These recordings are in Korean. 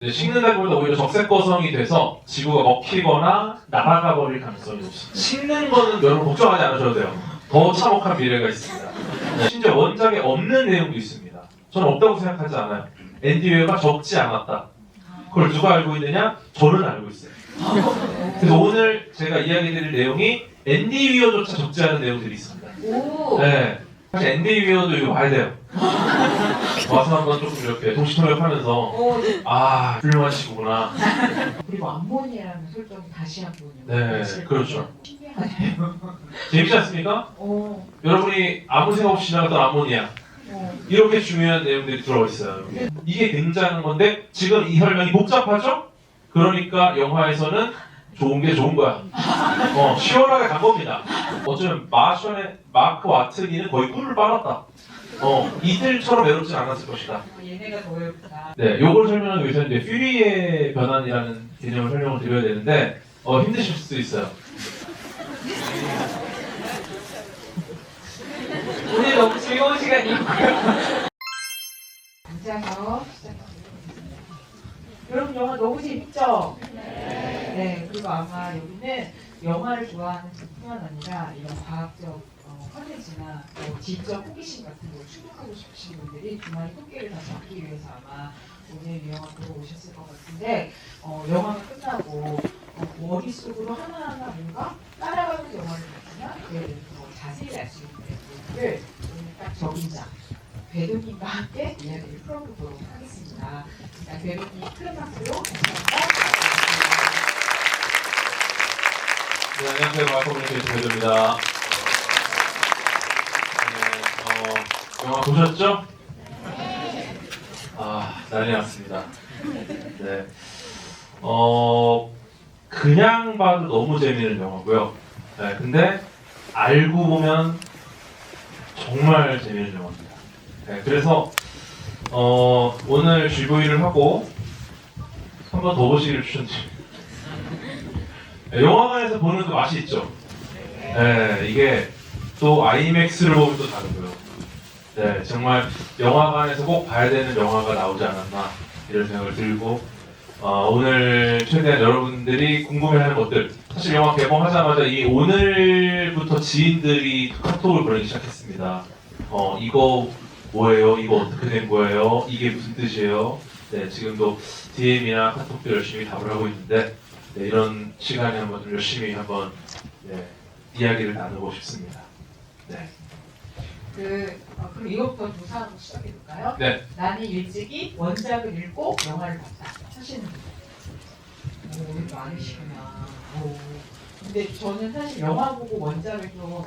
식는다기보다 오히려 적색거성이 돼서 지구가 먹히거나 날아가 버릴 가능성이 높습니다. 식는 거는 여러분 걱정하지 않으셔도 돼요. 더 참혹한 미래가 있습니다. 심지어 원작에 없는 내용도 있습니다. 저는 없다고 생각하지 않아요. 앤디 웨어가 적지 않았다. 그걸 누가 알고 있느냐? 저는 알고 있어요. 그래서 오늘 제가 이야기 드릴 내용이 앤디 웨어조차 적지 않은 내용들이 있습니다. 네. 사실 앤디 웨어도 이거 봐야 돼요. 와서 한번 조금 이렇게 동시통역하면서 훌륭하시구나. 그리고 암모니아라는 설정이 다시 한번 네, 그렇죠. 신기하네요. 재밌지 않습니까? 여러분이 아무 생각 없이 지나갔던 암모니아 이렇게 중요한 내용들이 들어가 있어요. 이게 굉장한 건데 지금 이 설명이 복잡하죠? 그러니까 영화에서는 좋은 게 좋은 거야. 시원하게 간 겁니다. 어쩌면 마크 와트니는 거의 꿀을 빨았다. 이들처럼 외롭진 않았을 것이다. 얘네가 더 외롭다. 네, 요걸 설명하기 위해서 이제 퓨리의 변환이라는 개념을 설명을 드려야 되는데 힘드실 수도 있어요. 오늘 너무 즐거운 시간이고요. 앉아서 시작하겠습니다. 여러분 영화 너무 재밌죠? 네. 그리고 아마 여기는 영화를 좋아하는 뿐만 아니라 이런 과학적 컨텐츠나 지적 호기심 같은 걸 충족하고 싶으신 분들이 주말에 토끼를 다시 얻기 위해서 아마 오늘 이 영화 보러 오셨을 것 같은데 영화가 끝나고 머릿속으로 하나하나 뭔가 따라가는 영화를 봤으나 그에 대해서 더 자세히 알 수 있는 부분을 오늘 딱 적임자 배도님과 함께 이야기를 풀어보도록 하겠습니다. 일단 배도님 큰 박수로 감사합니다. 네, 안녕하세요. 마커뮤니케이션 배도입니다. 영화 보셨죠? 난리 났습니다. 네. 그냥 봐도 너무 재미있는 영화고요. 네, 근데 알고 보면 정말 재미있는 영화입니다. 네, 그래서 오늘 GV를 하고 한 번 더 보시기를 추천드립니다. 네, 영화관에서 보는 그 맛이 있죠. 네, 이게 또 아이맥스를 보면 또 다르고요. 네, 정말 영화관에서 꼭 봐야 되는 영화가 나오지 않았나 이런 생각을 들고 오늘 최대한 여러분들이 궁금해하는 것들 사실 영화 개봉하자마자 이 오늘부터 지인들이 카톡을 보내기 시작했습니다. 이거 뭐예요? 이거 어떻게 된 거예요? 이게 무슨 뜻이에요? 네, 지금도 DM이나 카톡도 열심히 답을 하고 있는데 네, 이런 시간에 한번 좀 열심히 한번 이야기를 나누고 싶습니다. 네. 그럼 이것부터 조사하고 시작해볼까요? 네. 나는 일찍이 원작을 읽고 영화를 봤다. 하시는 분. 오늘 많으시구나. 근데 저는 사실 영화 보고 원작을 좀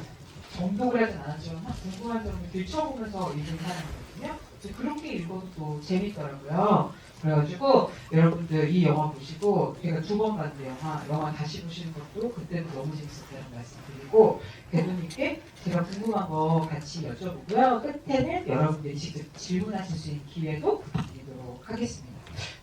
정독을 하진 않았지만 궁금한 점을 들춰보면서 읽은 사람이거든요. 그렇게 읽어도 또 재밌더라고요. 그래가지고 여러분들 이 영화 보시고 제가 2번 봤는데 영화 다시 보시는 것도 그때도 너무 재밌었다는 말씀 드리고 배도님께 제가 궁금한 거 같이 여쭤보고요. 끝에는 여러분들이 직접 질문하실 수 있는 기회도 드리도록 하겠습니다.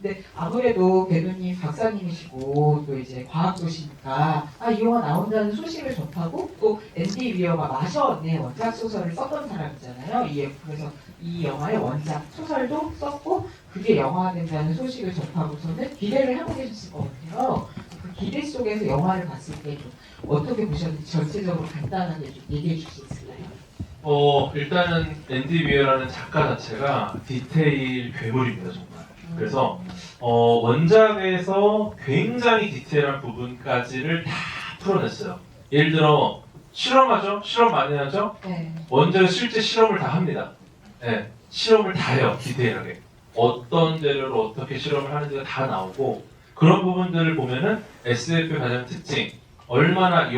근데 아무래도 배도님 박사님이시고 또 이제 과학도시니까 이 영화 나온다는 소식을 접하고 또 앤디 웨어가 마션의 원작 소설을 썼던 사람이잖아요. 그래서 이 영화의 원작 소설도 썼고 그게 영화가 된다는 소식을 접하고서는 기대를 하고 계셨을 것 같아요. 그 기대 속에서 영화를 봤을 때 좀 어떻게 보셨는지 전체적으로 간단하게 좀 얘기해 주실 수 있을까요? 일단은 앤디 웨어라는 작가 자체가 디테일 괴물입니다, 정말. 그래서 원작에서 굉장히 디테일한 부분까지를 다 풀어냈어요. 예를 들어 실험하죠? 실험 많이 하죠? 네. 원작에 실제 실험을 다 합니다. 네, 실험을 다 해요, 디테일하게. 어떤 재료로 어떻게 실험을 하는지가 다 나오고 그런 부분들을 보면은 SF의 가장 특징, 얼마나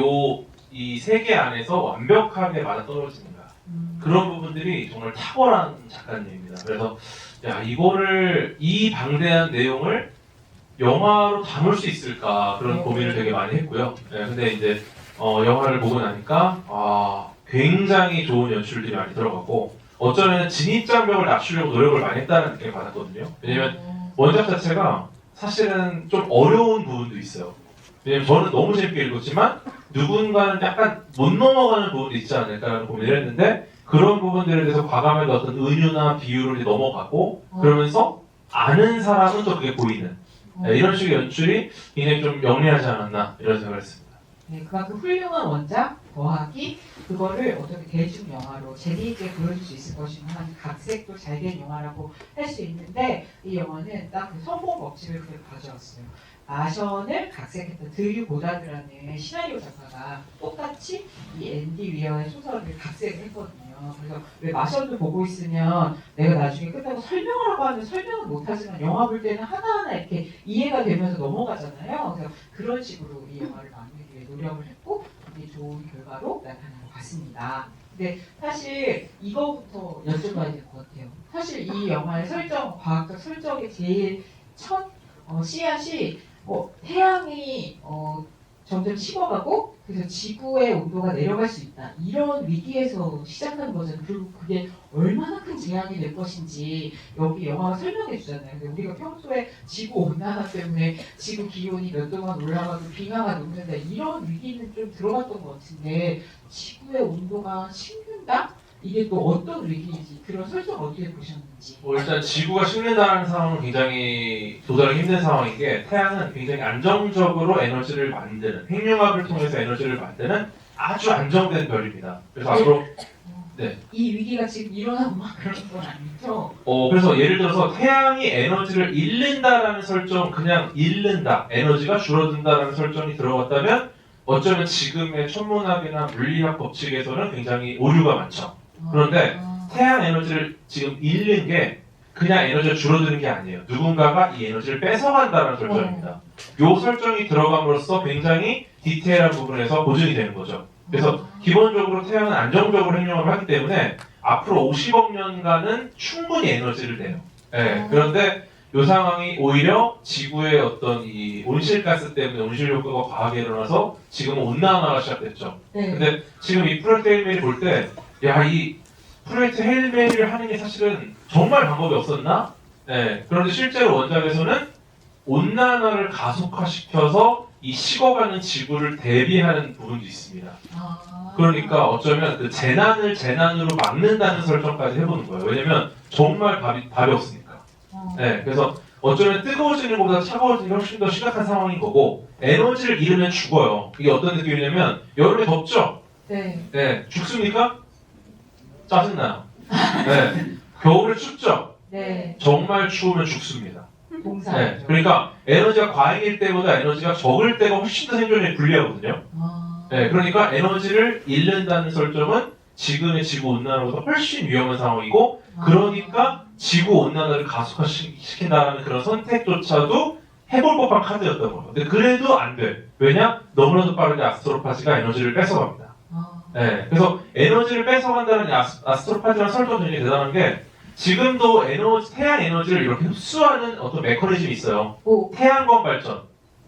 이 세계 안에서 완벽하게 맞아떨어지는가 그런 부분들이 정말 탁월한 작가님입니다. 그래서 이 방대한 내용을 영화로 담을 수 있을까 그런 고민을 되게 많이 했고요. 네, 근데 이제 영화를 보고 나니까 굉장히 좋은 연출들이 많이 들어가고 어쩌면 진입장벽을 낮추려고 노력을 많이 했다는 느낌을 받았거든요. 왜냐면 원작 자체가 사실은 좀 어려운 부분도 있어요. 왜냐면 저는 너무 재밌게 읽었지만 누군가는 약간 못 넘어가는 부분도 있지 않을까라는 고민을 했는데 그런 부분들에 대해서 과감하게 어떤 은유나 비유를 넘어가고 그러면서 아는 사람은 또 그게 보이는 이런 식의 연출이 굉장히 좀 영리하지 않았나 이런 생각을 했습니다. 네, 그만큼 훌륭한 원작 더하기 그거를 어떻게 대중 영화로 재미있게 보여줄 수 있을 것이며 한 각색도 잘 된 영화라고 할 수 있는데 이 영화는 딱 그 성공 법칙을 그대로 가져왔어요. 마션을 각색했던 드류 고다드라는 시나리오 작가가 똑같이 이 앤디 위어의 소설을 각색을 했거든요. 그래서 왜 마션을 보고 있으면 내가 나중에 끝나고 설명을 하고 하면 설명은 못하지만 영화 볼 때는 하나하나 이렇게 이해가 되면서 넘어가잖아요. 그래서 그런 식으로 이 영화를 만들기 위해 노력을 했고 이게 좋은 결과로 나타난 것 같습니다. 근데 사실 이거부터 여쭤봐야 될 것 같아요. 사실 이 영화의 설정, 과학적 설정의 제일 첫 씨앗이 태양이 점점 식어가고 그래서 지구의 온도가 내려갈 수 있다. 이런 위기에서 시작하는 거잖아요. 그리고 그게 얼마나 큰 재앙이 될 것인지 여기 영화가 설명해 주잖아요. 근데 우리가 평소에 지구 온난화 때문에 지구 기온이 몇 도만 올라가도 빙하가 녹는다. 이런 위기는 좀 들어갔던 것 같은데 지구의 온도가 식는다? 이게 또 어떤 위기인지 그런 설정 어떻게 보셨는지. 일단 지구가 식는다는 상황은 굉장히 도달하기 힘든 상황인 게 태양은 굉장히 안정적으로 에너지를 만드는 핵융합을 통해서 에너지를 만드는 아주 안정된 별입니다. 그래서 앞으로 이 위기가 지금 일어나고만 그런 건 아니죠? 그래서 예를 들어서 태양이 에너지를 잃는다라는 설정, 그냥 잃는다, 에너지가 줄어든다라는 설정이 들어갔다면 어쩌면 지금의 천문학이나 물리학 법칙에서는 굉장히 오류가 많죠. 그런데 태양 에너지를 지금 잃는 게 그냥 에너지가 줄어드는 게 아니에요. 누군가가 이 에너지를 뺏어간다는 설정입니다. 이 설정이 들어감으로써 굉장히 디테일한 부분에서 보존이 되는 거죠. 그래서 기본적으로 태양은 안정적으로 행동을 하기 때문에 앞으로 50억 년간은 충분히 에너지를 내요. 네, 그런데 이 상황이 오히려 지구의 어떤 이 온실가스 때문에 온실 효과가 과하게 일어나서 지금은 온난화가 시작됐죠. 네. 근데 지금 이 프로젝트 헤일메리 볼 때, 이 프로젝트 헤일메리를 하는 게 사실은 정말 방법이 없었나? 네. 그런데 실제로 원작에서는 온난화를 가속화시켜서 이 식어가는 지구를 대비하는 부분도 있습니다. 그러니까 어쩌면 그 재난을 재난으로 막는다는 설정까지 해보는 거예요. 왜냐면 정말 답이 없으니까. 네. 그래서 어쩌면 뜨거워지는 것보다 차가워지는 게 훨씬 더 심각한 상황인 거고 에너지를 잃으면 죽어요. 이게 어떤 느낌이냐면 여름에 덥죠? 네. 네. 죽습니까? 짜증나요. 네. 겨울에 춥죠? 네. 정말 추우면 죽습니다. 동사. 네. 그러니까 에너지가 과잉일 때보다 에너지가 적을 때가 훨씬 더 생존에 불리하거든요. 네. 그러니까 에너지를 잃는다는 설정은 지금의 지구 온난화보다 훨씬 위험한 상황이고 그러니까 지구 온난화를 가속화시킨다는 그런 선택조차도 해볼 법한 카드였던 거예요. 근데 그래도 안 돼. 왜냐? 너무나도 빠르게 아스트로파지가 에너지를 뺏어갑니다. 네, 그래서 에너지를 뺏어간다는 아스트로파지라는 설정이 굉장히 대단한 게 지금도 태양 에너지를 이렇게 흡수하는 어떤 메커니즘이 있어요. 태양광 발전.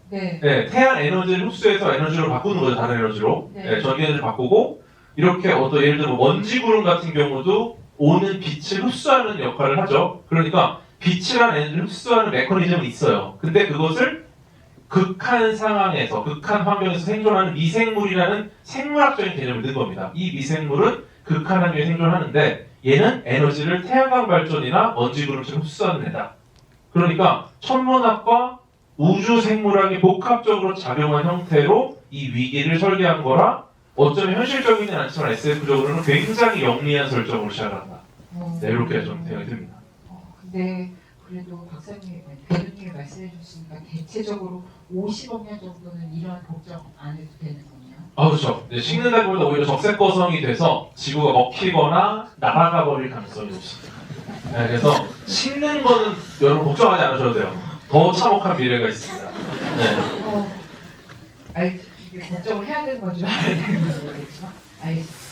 네. 네, 태양 에너지를 흡수해서 에너지로 바꾸는 거죠. 다른 에너지로. 네, 전기 에너지를 바꾸고 이렇게 예를 들어 먼지 구름 같은 경우도 오는 빛을 흡수하는 역할을 하죠. 그러니까 빛이라는 에너지를 흡수하는 메커니즘이 있어요. 근데 그것을 극한 상황에서, 극한 환경에서 생존하는 미생물이라는 생물학적인 개념을 넣은 겁니다. 이 미생물은 극한 환경에 생존하는데 얘는 에너지를 태양광 발전이나 먼지 구름처럼 흡수하는 애다. 그러니까 천문학과 우주 생물학이 복합적으로 작용한 형태로 이 위기를 설계한 거라 어쩌면 현실적이진 않지만 SF적으로는 굉장히 영리한 설정으로 시작한다. 네, 이렇게 좀 생각이 듭니다. 근데 그래도 박사님, 대표님이 말씀해 주셨으니까 대체적으로 50억 년 정도는 이런 걱정 안 해도 되는 거네요. 그렇죠. 식는다기보다 오히려 적색거성이 돼서 지구가 먹히거나 날아가 버릴 가능성이 높습니다. 네, 그래서 식는 거는 여러분 걱정하지 않으셔도 돼요. 더 참혹한 미래가 있습니다. 네. 이게 걱정을 해야 되는 건지 말아야 되는 건지 모르겠지만 알겠습니다.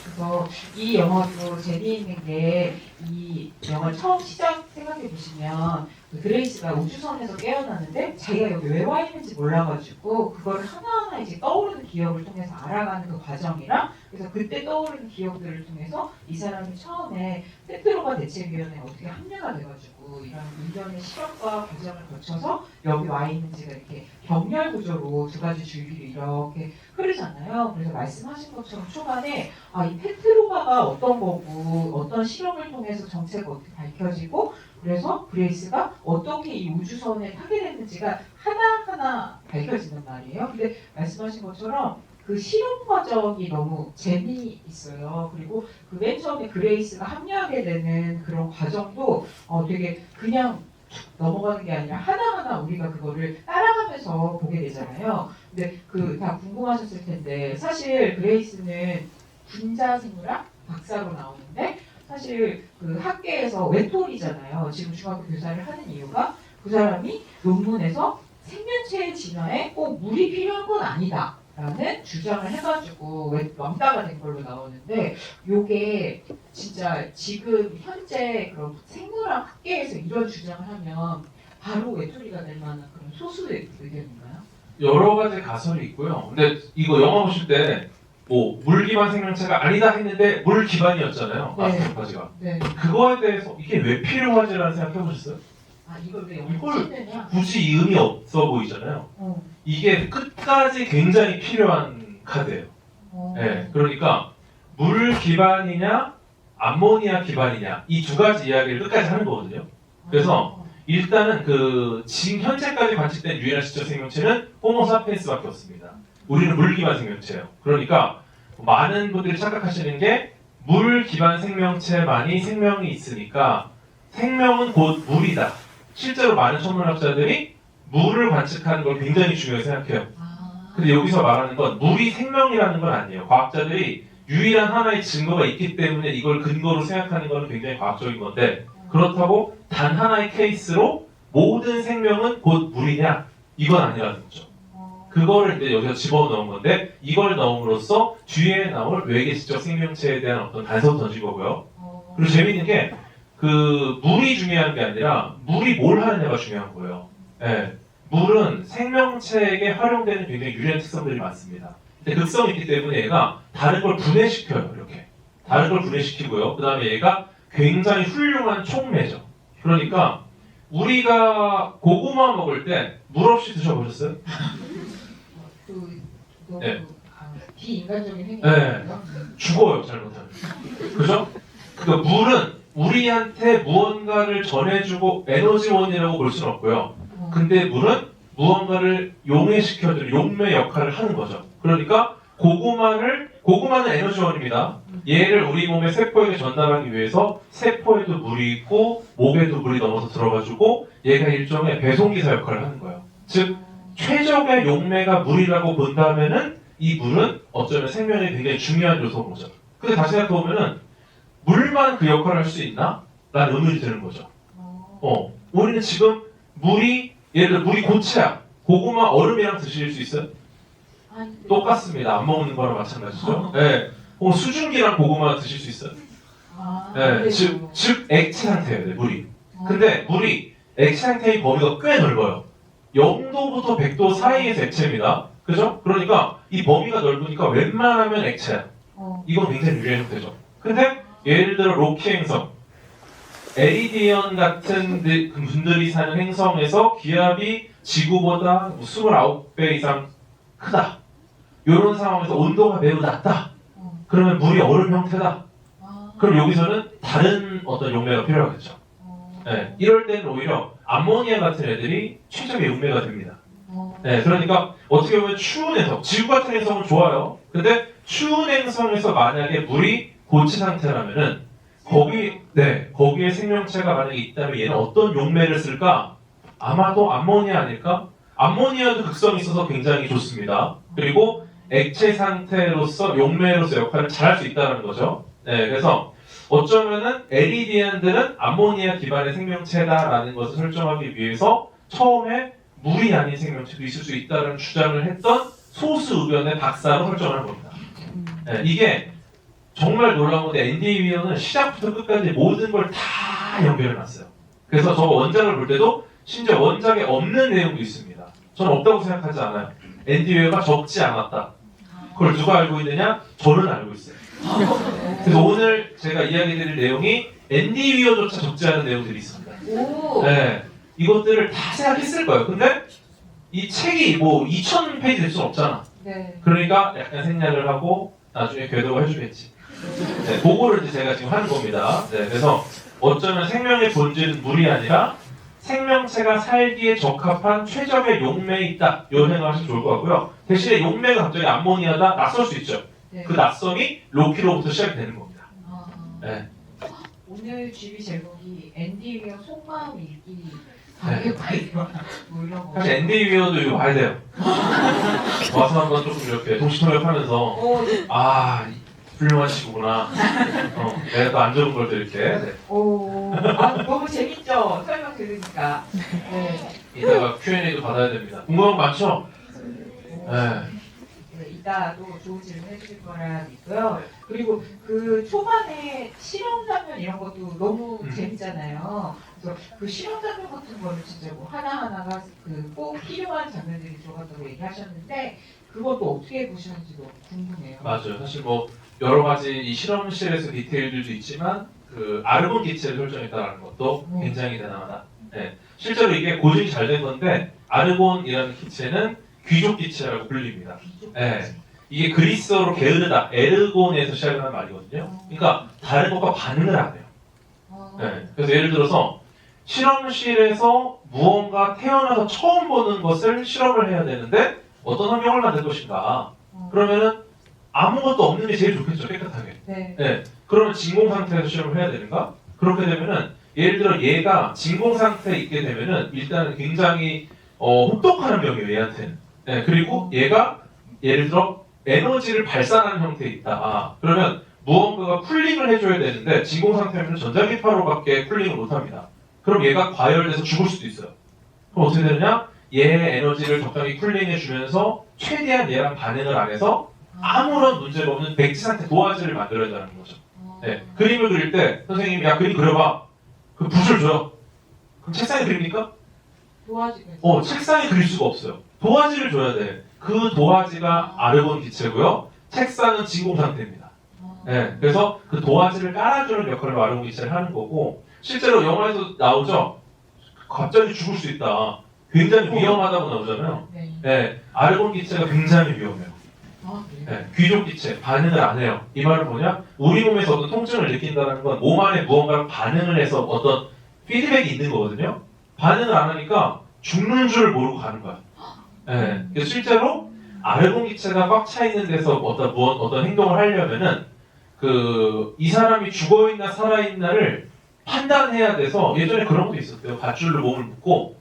그래서 이 영화도 재미있는 게 이 영화 처음 시작 생각해 보시면 그레이스가 우주선에서 깨어나는데 자기가 여기 왜 와 있는지 몰라가지고 그거를 하나하나 이제 떠오르는 기억을 통해서 알아가는 그 과정이랑 그래서 그때 떠오르는 기억들을 통해서 이 사람이 처음에 페트로바 대책위원회에 어떻게 합류가 돼가지고 해가지고 이런 일련의 실험과 과정을 거쳐서 여기 와 있는 지가 이렇게 병렬 구조로 두 가지 줄기를 이렇게 흐르잖아요. 그래서 말씀하신 것처럼 초반에 이 페트로가가 어떤 거고 어떤 실험을 통해서 정체가 어떻게 밝혀지고 그래서 그레이스가 어떻게 이 우주선에 타게 됐는지가 하나하나 밝혀지는 말이에요. 근데 말씀하신 것처럼 그 실험 과정이 너무 재미있어요. 그리고 그 맨 처음에 그레이스가 합류하게 되는 그런 과정도 되게 그냥 툭 넘어가는 게 아니라 하나하나 우리가 그거를 따라가면서 보게 되잖아요. 근데 그 다 궁금하셨을 텐데 사실 그레이스는 분자 생물학 박사로 나오는데 사실 그 학계에서 외톨이잖아요. 지금 중학교 교사를 하는 이유가 그 사람이 논문에서 생명체의 진화에 꼭 물이 필요한 건 아니다. 라는 주장을 해가지고 왕따가 된 걸로 나오는데 요게 진짜 지금 현재 그런 생물학 학계에서 이런 주장을 하면 바로 외톨이가 될 만한 그런 소수의 의견인가요? 여러 가지 가설이 있고요. 근데 이거 영화 보실 때 뭐 물 기반 생명체가 아니다 했는데 물 기반이었잖아요. 네. 아스트로파지가. 네. 그거에 대해서 이게 왜 필요하지라는 생각 해보셨어요? 이걸 왜 여기 이걸 찍느냐? 굳이 이 의미 없어 보이잖아요. 이게 끝까지 굉장히 필요한 카드예요. 네, 그러니까 물 기반이냐 암모니아 기반이냐 이 두 가지 이야기를 끝까지 하는 거거든요. 그래서 일단은 그 지금 현재까지 관측된 유일한 지적 생명체는 호모사피엔스밖에 없습니다. 우리는 물 기반 생명체예요. 그러니까 많은 분들이 착각하시는 게 물 기반 생명체만이 생명이 있으니까 생명은 곧 물이다. 실제로 많은 천문학자들이 물을 관측하는 걸 굉장히 중요하게 생각해요. 근데 여기서 말하는 건 물이 생명이라는 건 아니에요. 과학자들이 유일한 하나의 증거가 있기 때문에 이걸 근거로 생각하는 건 굉장히 과학적인 건데 그렇다고 단 하나의 케이스로 모든 생명은 곧 물이냐? 이건 아니라는 거죠. 그거를 이제 여기서 집어넣은 건데 이걸 넣음으로써 뒤에 나올 외계지적 생명체에 대한 어떤 단서를 던진 거고요. 그리고 재미있는 게 그 물이 중요한 게 아니라 물이 뭘 하느냐가 중요한 거예요. 네. 물은 생명체에게 활용되는 굉장히 유리한 특성들이 많습니다. 근데 극성이 있기 때문에 얘가 다른 걸 분해시켜요. 이렇게 다른 걸 분해시키고요. 그 다음에 얘가 굉장히 훌륭한 촉매죠. 그러니까 우리가 고구마 먹을 때 물 없이 드셔보셨어요? 네. 비인간적인 행위. 네. 죽어요. 잘못하면. 그죠? 그러니까 물은 우리한테 무언가를 전해주고 에너지원이라고 볼 수는 없고요. 근데 물은 무언가를 용해시켜주는 용매 역할을 하는 거죠. 그러니까 고구마는 에너지원입니다. 얘를 우리 몸의 세포에게 전달하기 위해서 세포에도 물이 있고 목에도 물이 넘어서 들어가지고 얘가 일종의 배송기사 역할을 하는 거예요. 즉 최적의 용매가 물이라고 본다면은 이 물은 어쩌면 생명에 굉장히 중요한 요소인 거죠. 근데 다시 생각해보면은 물만 그 역할을 할 수 있나? 라는 의문이 드는 거죠. 우리는 지금 예를 들어 물이 고체야. 고구마 얼음이랑 드실 수 있어요? 똑같습니다. 안 먹는 거랑 마찬가지죠. 네. 혹은 수증기랑 고구마 드실 수 있어요? 네. 즉 액체 상태예요, 물이. 근데 물이 액체 상태의 범위가 꽤 넓어요. 0도부터 100도 사이에서 액체입니다. 그죠? 그러니까 이 범위가 넓으니까 웬만하면 액체야. 이건 굉장히 유리한 형태죠. 근데 예를 들어 로키 행성, 에리디언 같은 분들이 사는 행성에서 기압이 지구보다 29배 이상 크다. 이런 상황에서 온도가 매우 낮다. 그러면 물이 얼음 형태다. 그럼 여기서는 다른 어떤 용매가 필요하겠죠. 네, 이럴 때는 오히려 암모니아 같은 애들이 최적의 용매가 됩니다. 네, 그러니까 어떻게 보면 추운 행성, 지구 같은 행성은 좋아요. 근데 추운 행성에서 만약에 물이 고체 상태라면은 거기에 생명체가 만약에 있다면 얘는 어떤 용매를 쓸까? 아마도 암모니아 아닐까? 암모니아도 극성이 있어서 굉장히 좋습니다. 그리고 액체 상태로서 용매로서 역할을 잘할 수 있다는 거죠. 네, 그래서 어쩌면은 에리디안들은 암모니아 기반의 생명체다라는 것을 설정하기 위해서 처음에 물이 아닌 생명체도 있을 수 있다는 주장을 했던 소수 의견의 박사로 설정한 겁니다. 네, 이게 정말 놀라운 건데 앤디 위어는 시작부터 끝까지 모든 걸 다 연결해놨어요. 그래서 저 원작을 볼 때도 심지어 원작에 없는 내용도 있습니다. 저는 없다고 생각하지 않아요. 앤디 위어가 적지 않았다. 그걸 누가 알고 있느냐? 저는 알고 있어요. 그래서 오늘 제가 이야기 드릴 내용이 앤디 위어조차 적지 않은 내용들이 있습니다. 오. 네, 이것들을 다 생각했을 거예요. 근데 이 책이 뭐 2,000페이지 될 수는 없잖아. 네. 그러니까 약간 생략을 하고 나중에 궤도가 해주겠지. 네, 그거를 이제 제가 지금 하는 겁니다. 네, 그래서 어쩌면 생명의 본질은 물이 아니라 생명체가 살기에 적합한 최적의 용매에 있다. 이 생각하시면 좋을 것 같고요. 대신에 용매가 갑자기 암모니아다 낯설 수 있죠. 네. 그 낯섦이 로키로부터 시작이 되는 겁니다. 아. 네. 오늘 GV 제목이 앤디 위어 속마음 읽기 가계과이와 뭐 이런 거. 사실 앤디 위어도 이거 봐야 돼요. 와서 한번 조금 이렇게 동시통역하면서 아 훌륭한 친구구나. 내가 또 안 좋은 걸 또 이렇게. 네. 오. 아, 너무 재밌죠? 설명 들으니까. 네. 이따가 Q&A도 받아야 됩니다. 궁금한 거 많죠? 네. 네, 이따도 좋은 질문 해주실 거라 믿고요. 그리고 그 초반에 실험 장면 이런 것도 너무 재밌잖아요. 그래서 그 실험 장면 같은 거는 진짜 뭐 하나하나가 그 꼭 필요한 장면들이 들어간다고 얘기하셨는데 그것도 어떻게 보셨는지 너무 궁금해요. 맞아요. 사실 뭐 여러 가지 이 실험실에서 디테일들도 있지만 그 아르곤 기체를 설정했다는 것도 굉장히 대단하다. 네. 실제로 이게 고증이 잘 된 건데 아르곤이라는 기체는 귀족 기체라고 불립니다. 네. 이게 그리스어로 게으르다, 에르곤에서 시작하는 말이거든요. 그러니까 다른 것과 반응을 안 해요. 네. 그래서 예를 들어서 실험실에서 무언가 태어나서 처음 보는 것을 실험을 해야 되는데 어떤 환경을 만들 것인가. 그러면은 아무것도 없는 게 제일 좋겠죠, 깨끗하게. 네. 네. 그러면 진공 상태에서 실험을 해야 되는가? 그렇게 되면은 예를 들어 얘가 진공 상태에 있게 되면은 일단은 굉장히 혹독한 병이에요, 얘한테는. 네. 그리고 얘가 예를 들어 에너지를 발산하는 형태에 있다. 그러면 무언가가 쿨링을 해줘야 되는데 진공 상태면 전자기파로밖에 쿨링을 못합니다. 그럼 얘가 과열돼서 죽을 수도 있어요. 그럼 어떻게 되느냐? 얘의 에너지를 적당히 쿨링해주면서 최대한 얘랑 반응을 안 해서 아무런 문제가 없는 백지 상태 도화지를 만들어야하는 거죠. 네. 그림을 그릴 때 선생님이 야 그림 그려봐. 그 붓을 줘요. 그럼 책상에 그립니까? 도와주면. 책상에 그릴 수가 없어요. 도화지를 줘야 돼. 그 도화지가 아르곤 기체고요. 책상은 진공 상태입니다. 네. 그래서 그 도화지를 깔아주는 역할을 아르곤 기체를 하는 거고 실제로 영화에서 나오죠. 갑자기 죽을 수 있다. 굉장히 위험하다고 나오잖아요. 네. 네. 아르곤 기체가 굉장히 위험해요. 네, 귀족 기체 반응을 안 해요. 이 말은 뭐냐? 우리 몸에서 어떤 통증을 느낀다는 건 몸 안에 무언가랑 반응을 해서 어떤 피드백이 있는 거거든요. 반응을 안 하니까 죽는 줄 모르고 가는 거야. 네, 그래서 실제로 아르곤 기체가 꽉 차 있는 데서 어떤 행동을 하려면은 이 사람이 죽어 있나 살아 있나를 판단해야 돼서 예전에 그런 것도 있었대요. 밧줄로 몸을 묶고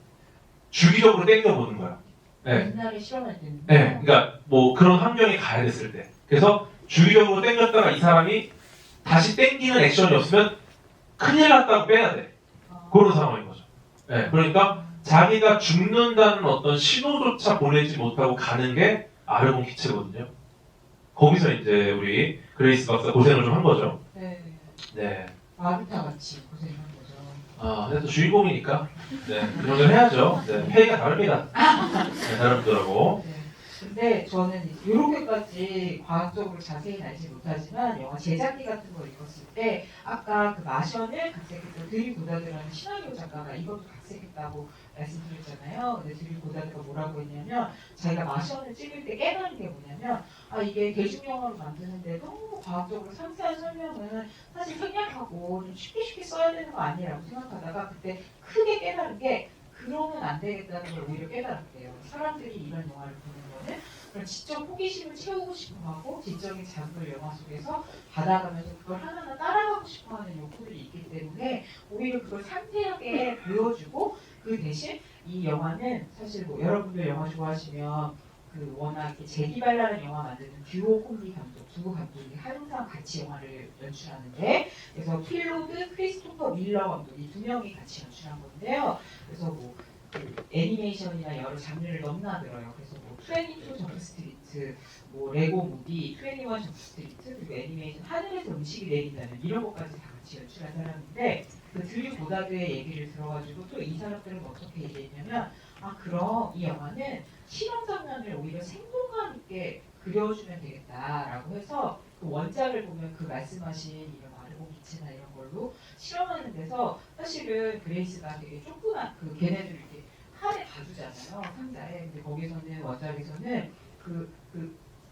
주기적으로 당겨 보는 거야. 네. 옛날에 실험할 때는. 네, 그러니까 뭐 그런 환경에 가야 됐을 때. 그래서 주기적으로 당겼다가 이 사람이 다시 당기는 액션이 없으면 큰일 났다고 빼야 돼. 그런 상황인 거죠. 네, 그러니까 자기가 죽는다는 어떤 신호조차 보내지 못하고 가는 게 아르곤 기체거든요. 거기서 이제 우리 그레이스 박사 고생을 좀 한 거죠. 네. 네. 마르타 같이 고생한 거죠. 근데 또 주인공이니까 네, 그 정도는 해야죠. 네, 페이가 다릅니다. 네, 다르더라고. 네. 근데 저는 이렇게까지 과학적으로 자세히 알지 못하지만 영화 제작기 같은 걸 읽었을 때 아까 그 마션을 각색했던 드릴 고다드라는 시나리오 작가가 이것도 각색했다고 말씀드렸잖아요. 근데 드릴 고다드가 뭐라고 했냐면 자기가 마션을 찍을 때 깨달은 게 뭐냐면 이게 대중영화로 만드는데 너무 과학적으로 상세한 설명은 사실 생략하고 좀 쉽게 써야 되는 거 아니라고 생각하다가 그때 크게 깨달은 게 그러면 안 되겠다는 걸 오히려 깨달았대요. 사람들이 이런 영화를 보는 거는 그런 지적 호기심을 채우고 싶어하고 지적인 자극을 영화 속에서 받아가면서 그걸 하나하나 따라가고 싶어하는 욕구들이 있기 때문에 오히려 그걸 상세하게 보여주고 그 대신 이 영화는 사실 뭐 여러분들 영화 좋아하시면 그 워낙 이렇게 재기발랄한 영화 만드는 듀오 콤비 감독 두 감독이 항상 같이 영화를 연출하는데 그래서 필로드, 크리스토퍼 밀러 감독 이 두 명이 같이 연출한 건데요. 그래서 뭐 그 애니메이션이나 여러 장르를 넘나들어요. 그래서 뭐 22 점프 스트리트, 뭐 레고 무비, 21 점프 스트리트 그리고 애니메이션 하늘에서 음식이 내린다는 이런 것까지 다 같이 연출한 사람인데 그 드릴 고다드의 얘기를 들어가지고 또 이 사람들은 어떻게 얘기했냐면 그럼 이 영화는 실험 장면을 오히려 생동감 있게 그려주면 되겠다라고 해서 그 원작을 보면 그 말씀하신 이런 도공기체나 이런 걸로 실험하는 데서 사실은 그레이스가 되게 조그만 그 걔네들 이렇게 한에 봐주잖아요 상자에. 근데 거기서는 원작에서는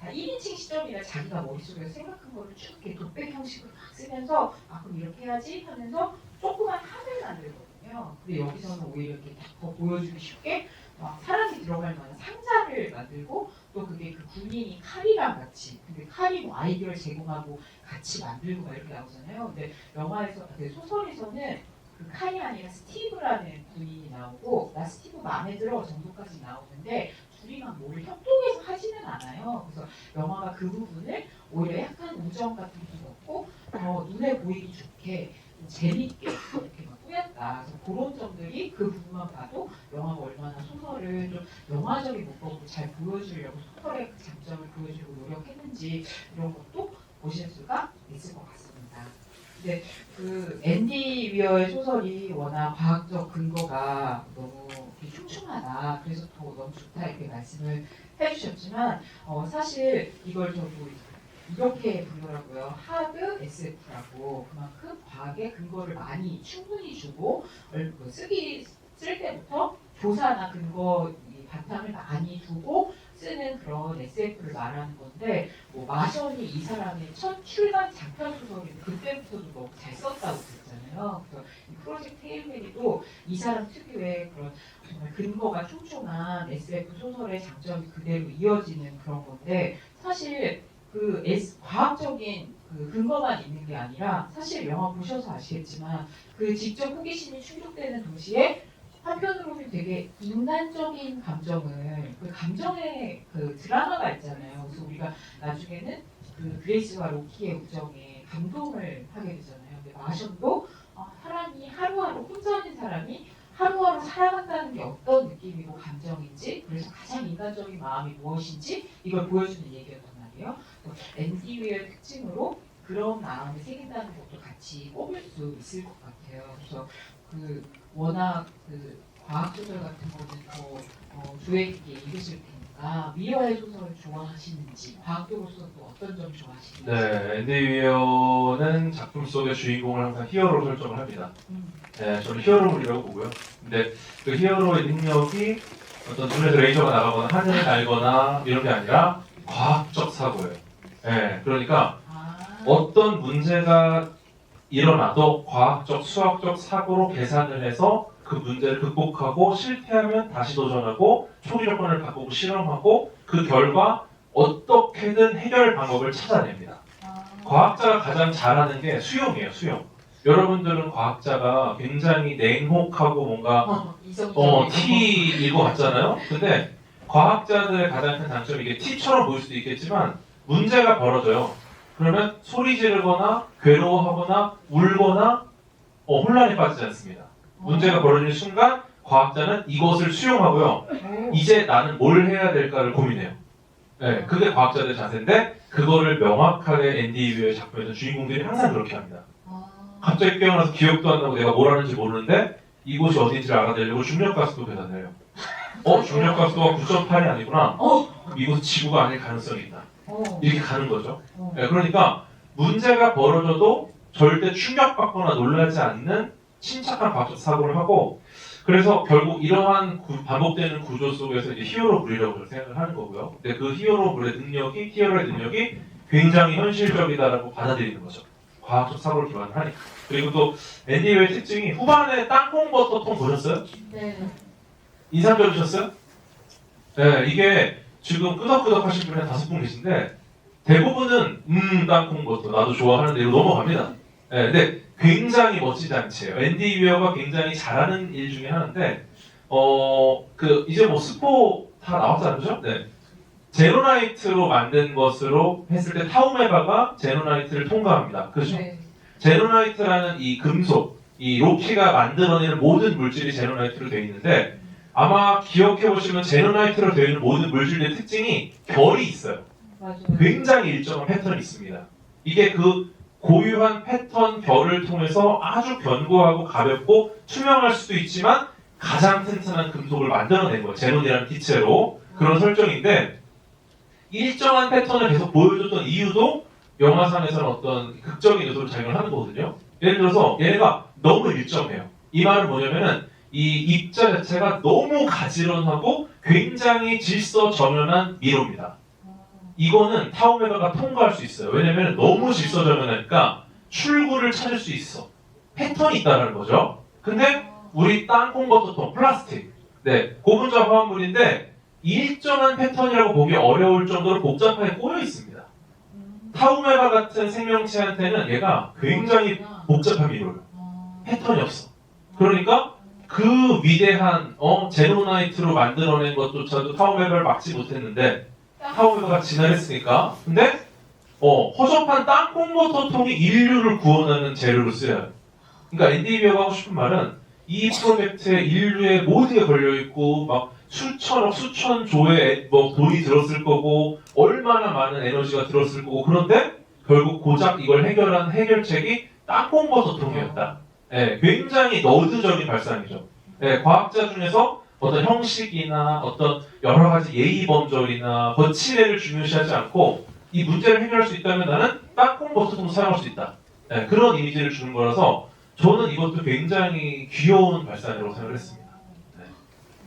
다 1인칭 시점이라 자기가 머릿속에서 생각한 거를 쭉 이렇게 독백 형식으로 막 쓰면서 아 그럼 이렇게 해야지 하면서 조그만 합을 만들거든요. 근데 여기서는 오히려 이렇게 더 보여주기 쉽게 막 사람이 들어갈 만한 상자를 만들고 또 그게 그 군인이 칼이랑 같이 근데 칼이 뭐 아이디어를 제공하고 같이 만들고 막 이렇게 나오잖아요. 근데 영화에서 그 소설에서는 그 칼이 아니라 스티브라는 군인이 나오고 나 스티브 마음에 들어 정도까지 나오는데 둘이 막 뭐를 협동해서 하지는 않아요. 그래서 영화가 그 부분을 오히려 약간 우정 같은 게 넣고 더 눈에 보이기 좋게 재밌게 이렇게 막 꾸몄다. 그래서 그런 점들이 그 부분만 봐도 영화가 얼마나 소설을 좀 영화적인 문법으로 잘 보여주려고 소설의 그 장점을 보여주려고 노력했는지 이런 것도 보실 수가 있을 것 같습니다. 근데 그 앤디 위어의 소설이 워낙 과학적 근거가 너무 이렇게 촘촘하다. 그래서 더 너무 좋다 이렇게 말씀을 해주셨지만 사실 이걸 저도 이렇게 부르더라고요. 하드 SF라고 그만큼 과학의 근거를 많이 충분히 주고 쓸 때부터 조사나 근거 이 바탕을 많이 두고 쓰는 그런 SF를 말하는 건데 뭐 마션이 이 사람의 첫 출간 장편 소설인데 그때부터도 너무 잘 썼다고 그랬잖아요. 그래서 이 프로젝트 헤일메리도 이 사람 특유의 그런 정말 근거가 촘촘한 SF 소설의 장점이 그대로 이어지는 그런 건데 사실 그 과학적인 그 근거만 있는 게 아니라 사실 영화 보셔서 아시겠지만 그 직접 호기심이 충족되는 동시에 한편으로는 되게 인간적인 감정을 그 감정의 그 드라마가 있잖아요. 그래서 우리가 나중에는 그 그레이스와 로키의 우정에 감동을 하게 되잖아요. 근데 마션도 사람이 하루하루 혼자 있는 사람이 하루하루 살아간다는 게 어떤 느낌이고 감정인지 그래서 가장 인간적인 마음이 무엇인지 이걸 보여주는 얘기였단 말이에요. 앤디 웨어의 특징으로 그런 마음을 새긴다는 것도 같이 꼽을 수 있을 것 같아요. 그래서 그 워낙 그 과학 소설 같은 거는 더 주의 깊게 읽으실 테니까 위어의 소설을 좋아하시는지 과학적으로서 또 어떤 점 좋아하시는지. 네, 앤디 위어는 작품 속의 주인공을 항상 히어로로 설정을 합니다. 네, 저는 히어로물이라고 보고요. 근데 그 히어로의 능력이 어떤 눈에서 레이저가 나가거나 하늘을 날거나 이런 게 아니라 과학적 사고예요. 네, 그러니까 어떤 문제가 일어나도 과학적, 수학적 사고로 계산을 해서 그 문제를 극복하고 실패하면 다시 도전하고 초기 조건을 바꾸고 실험하고 그 결과 어떻게든 해결 방법을 찾아냅니다. 과학자가 가장 잘하는 게 수용이에요, 수용. 여러분들은 과학자가 굉장히 냉혹하고 뭔가 T일 것 같잖아요. 근데 과학자들의 가장 큰 장점이 이게 T처럼 보일 수도 있겠지만 문제가 벌어져요. 그러면 소리 지르거나 괴로워하거나 울거나 혼란에 빠지지 않습니다. 문제가 벌어지는 순간 과학자는 이것을 수용하고요. 이제 나는 뭘 해야 될까를 고민해요. 네, 그게 과학자들의 자세인데 그거를 명확하게 앤디 위어의 작품에서 주인공들이 항상 그렇게 합니다. 갑자기 깨어나서 기억도 안 나고 내가 뭘 하는지 모르는데 이곳이 어딘지를 알아내려고 중력가스도 계산해요. 중력가스도가 9.8이 아니구나. 이곳은 지구가 아닐 가능성이 있다. 이렇게 가는 거죠. 네, 그러니까 문제가 벌어져도 절대 충격받거나 놀라지 않는 침착한 과학적 사고를 하고 그래서 결국 이러한 반복되는 구조 속에서 이제 히어로물이라고 생각을 하는 거고요. 근데 그 히어로의 능력이 굉장히 현실적이다라고 받아들이는 거죠. 과학적 사고를 기반으로 하니까. 그리고 또 앤디 웨어의 특징이 후반에 땅콩버터 통 보셨어요? 네. 인상적이셨어요? 네, 이게 지금 끄덕끄덕 하실 분이 한 5분 계신데 대부분은 땅콩버터 나도 좋아하는데 이거 넘어갑니다. 네, 근데 굉장히 멋지지 않지요. 앤디 위어가 굉장히 잘하는 일 중에 하나인데 이제 뭐 스포 다 나왔잖아요, 그죠? 네. 제노나이트로 만든 것으로 했을 때 타우메바가 제노나이트를 통과합니다. 그렇죠? 네. 제노나이트라는 이 금속, 이 로키가 만들어내는 모든 물질이 제노나이트로 되어 있는데 아마 기억해 보시면 제노나이트로 되어 있는 모든 물질의 특징이 결이 있어요. 맞아요. 굉장히 일정한 패턴이 있습니다. 이게 그 고유한 패턴 결을 통해서 아주 견고하고 가볍고 투명할 수도 있지만 가장 튼튼한 금속을 만들어낸 거예요. 제논이라는 기체로. 그런 설정인데 일정한 패턴을 계속 보여줬던 이유도 영화상에서는 어떤 극적인 요소를 작용을 하는 거거든요. 예를 들어서 얘네가 너무 일정해요. 이 말은 뭐냐면은 이 입자 자체가 너무 가지런하고 굉장히 질서정연한 미로입니다. 이거는 타우메가가 통과할 수 있어요. 왜냐면 너무 질서정연하니까 출구를 찾을 수 있어. 패턴이 있다는 거죠. 근데 우리 땅콩버터통, 플라스틱, 네, 고분자 화합물인데 일정한 패턴이라고 보기 어려울 정도로 복잡하게 꼬여 있습니다. 타우메가 같은 생명체한테는 얘가 굉장히 복잡한 미로예요. 패턴이 없어. 그러니까 그 위대한 제노나이트로 만들어낸 것조차도 타우메가를 막지 못했는데 타우메가가 진화했으니까. 근데 허접한 땅콩버터통이 인류를 구원하는 재료로 쓰여요. 그러니까 앤디 위어가 하고 싶은 말은 이 프로젝트에 인류의 모든 게 걸려있고 막 수천억, 수천조의 돈이 들었을 거고 얼마나 많은 에너지가 들었을 거고 그런데 결국 고작 이걸 해결한 해결책이 땅콩버터통이었다. 네, 굉장히 너드적인 발상이죠. 네, 과학자 중에서 어떤 형식이나 어떤 여러 가지 예의 범절이나 거칠애를 중요시하지 않고 이 문제를 해결할 수 있다면 나는 땅콩버터통도 사용할 수 있다. 네, 그런 이미지를 주는 거라서 저는 이것도 굉장히 귀여운 발상이라고 생각을 했습니다.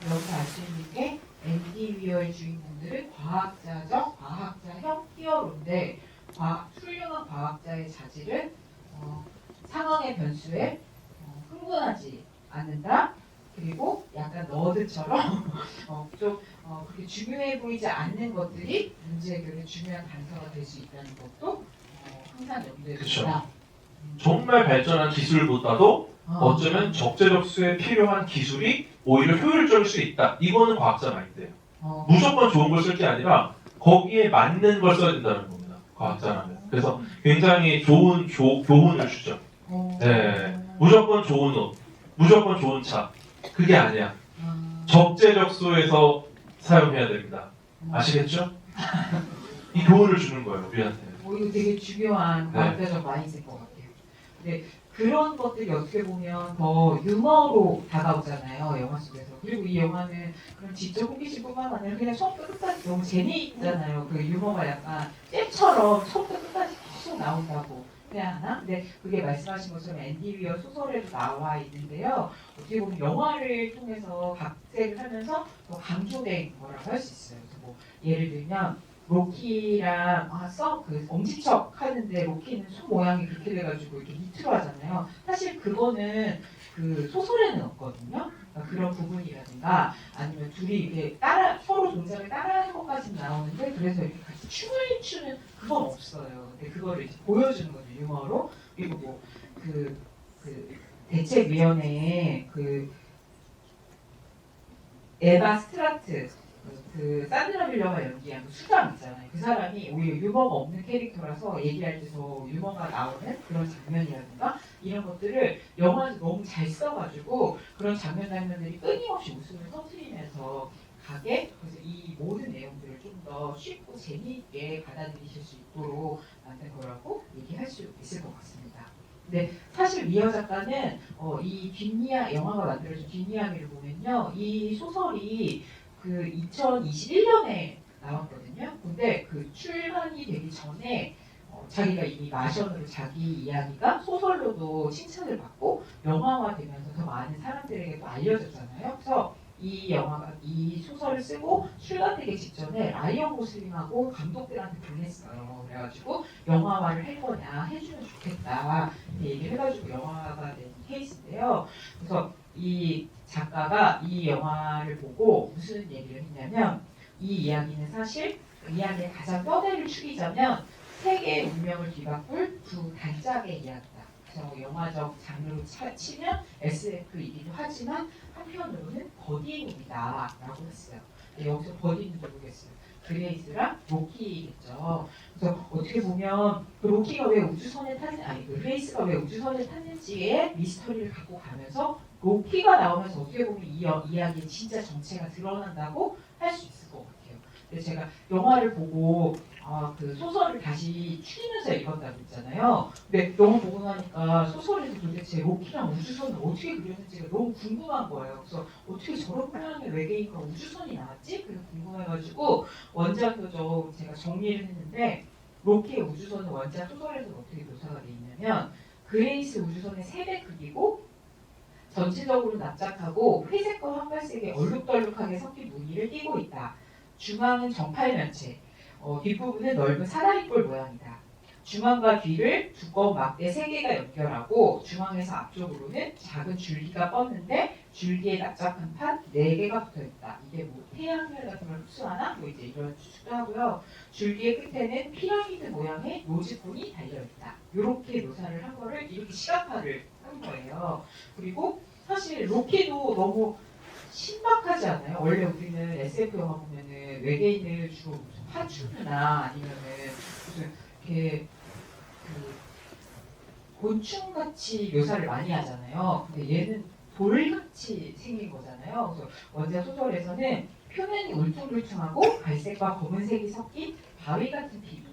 여기서 알 수 있는 게 앤디 위어의 주인공들은 과학자형 히어로인데 훌륭한 과학자의 자질은 상황의 변수에 흥분하지 않는다. 그리고 약간 너드처럼 그렇게 중요해 보이지 않는 것들이 문제 해결에 중요한 단서가 될 수 있다는 것도 항상 염두에 둔다. 정말 발전한 기술보다도 어쩌면 적재적소에 필요한 기술이 오히려 효율적일 수 있다. 이거는 과학자 마인드예요. 무조건 좋은 걸 쓸 게 아니라 거기에 맞는 걸 써야 된다는 겁니다. 과학자라면. 그래서 굉장히 좋은 교훈을 주죠. 네, 무조건 좋은 옷, 무조건 좋은 차. 그게 아니야. 적재적소에서 사용해야 됩니다. 아시겠죠? 이 교훈을 주는 거예요, 우리한테. 이거 되게 중요한 과학자적 마인드인 것 같아요. 근데 그런 것들이 어떻게 보면 더 유머로 다가오잖아요, 영화 속에서. 그리고 이 영화는 그런 지적 호기심뿐만 아니라 그냥 처음부터 끝까지 너무 재미있잖아요. 그 유머가 약간 잼처럼 처음부터 끝까지 계속 나온다고 해야 하나? 근데 그게 말씀하신 것처럼 앤디 위어 소설에도 나와 있는데요. 어떻게 보면 영화를 통해서 각색을 하면서 더 강조된 거라고 할 수 있어요. 그래서 뭐 예를 들면 로키랑 그 엄지척 하는데 로키는 손 모양이 그렇게 돼가지고 이렇게 밑으로 하잖아요. 사실 그거는 그 소설에는 없거든요. 그러니까 그런 부분이라든가 아니면 둘이 이렇게 서로 동작을 따라하는 것까지는 나오는데 그래서 이렇게 같이 춤을 추는 그건 없어요. 근데 그거를 이제 보여주는 거죠, 유머로. 그리고 뭐 그 대책위원회에 그 에바 스트라트 그 산드라 빌러가 연기한 그 수장 있잖아요. 그 사람이 오히려 유머가 없는 캐릭터라서 얘기할 때 더 유머가 나오는 그런 장면이라든가 이런 것들을 영화에서 너무 잘 써가지고 그런 장면들이 끊임없이 웃음을 터뜨리면서 가게 그래서 이 모든 내용들을 좀 더 쉽고 재미있게 받아들이실 수 있도록 만든 거라고 얘기할 수 있을 것 같습니다. 근데 사실 위어 작가는 이 영화가 만들어진 뒷이야기를 보면요, 이 소설이 그 2021년에 나왔거든요. 근데 그 출간이 되기 전에 자기가 이미 마션으로 자기 이야기가 소설로도 칭찬을 받고 영화화되면서 더 많은 사람들에게 또 알려졌잖아요. 그래서 이 소설을 쓰고 출간되기 직전에 라이언 고슬링하고 감독들한테 보냈어요. 그래가지고 영화화를 할 거냐 해주면 좋겠다 이렇게 얘기를 해가지고 영화가 된 케이스인데요. 그래서 이 작가가 이 영화를 보고 무슨 얘기를 했냐면 이 이야기는 사실 그 이야기의 가장 뼈대를 축이자면 세계의 운명을 뒤바꿀 두 단짝의 이야기다. 그래서 영화적 장르로 치면 SF이기도 하지만 한편으로는 버디무비다 라고 했어요. 여기서 버디는 누구겠어요? 그레이스랑 로키겠죠. 그래서 어떻게 보면 그 로키가 왜 우주선에 그레이스가 왜 우주선에 탔는지의 미스터리를 갖고 가면서 로키가 나오면서 어떻게 보면 이 이야기의 진짜 정체가 드러난다고 할 수 있을 것 같아요. 근데 제가 영화를 보고 그 소설을 다시 추리면서 읽었다고 했잖아요. 근데 영화 보고 나니까 소설에서 도대체 로키랑 우주선을 어떻게 그렸는지가 너무 궁금한 거예요. 그래서 어떻게 저런 모양의 외계인과 우주선이 나왔지? 그게 궁금해가지고 원작도 좀 제가 정리를 했는데 로키의 우주선은 원작 소설에서 어떻게 묘사가 돼 있냐면 그레이스 우주선의 3배 크기고 전체적으로 납작하고 회색과 황갈색의 얼룩덜룩하게 섞인 무늬를 띠고 있다. 중앙은 정팔면체, 뒷부분은 넓은 사다리꼴 모양이다. 중앙과 뒤를 두꺼운 막대 3개가 연결하고 중앙에서 앞쪽으로는 작은 줄기가 뻗는데 줄기에 납작한 판 4개가 붙어있다. 이게 뭐 태양열 같은 걸 흡수하나? 뭐 이제 이런 추측도 하고요. 줄기의 끝에는 피라미드 모양의 로즈콘이 달려있다. 이렇게 묘사를 한 거를 이렇게 시각화를 한 거예요. 그리고 사실 로키도 너무 신박하지 않아요? 원래 우리는 SF 영화 보면은 외계인을 주로 파충류나 아니면은 무슨 이렇게 그 곤충같이 묘사를 많이 하잖아요. 근데 얘는 돌같이 생긴 거잖아요. 그래서 원작 소설에서는 표면이 울퉁불퉁하고 갈색과 검은색이 섞인 바위 같은 피부,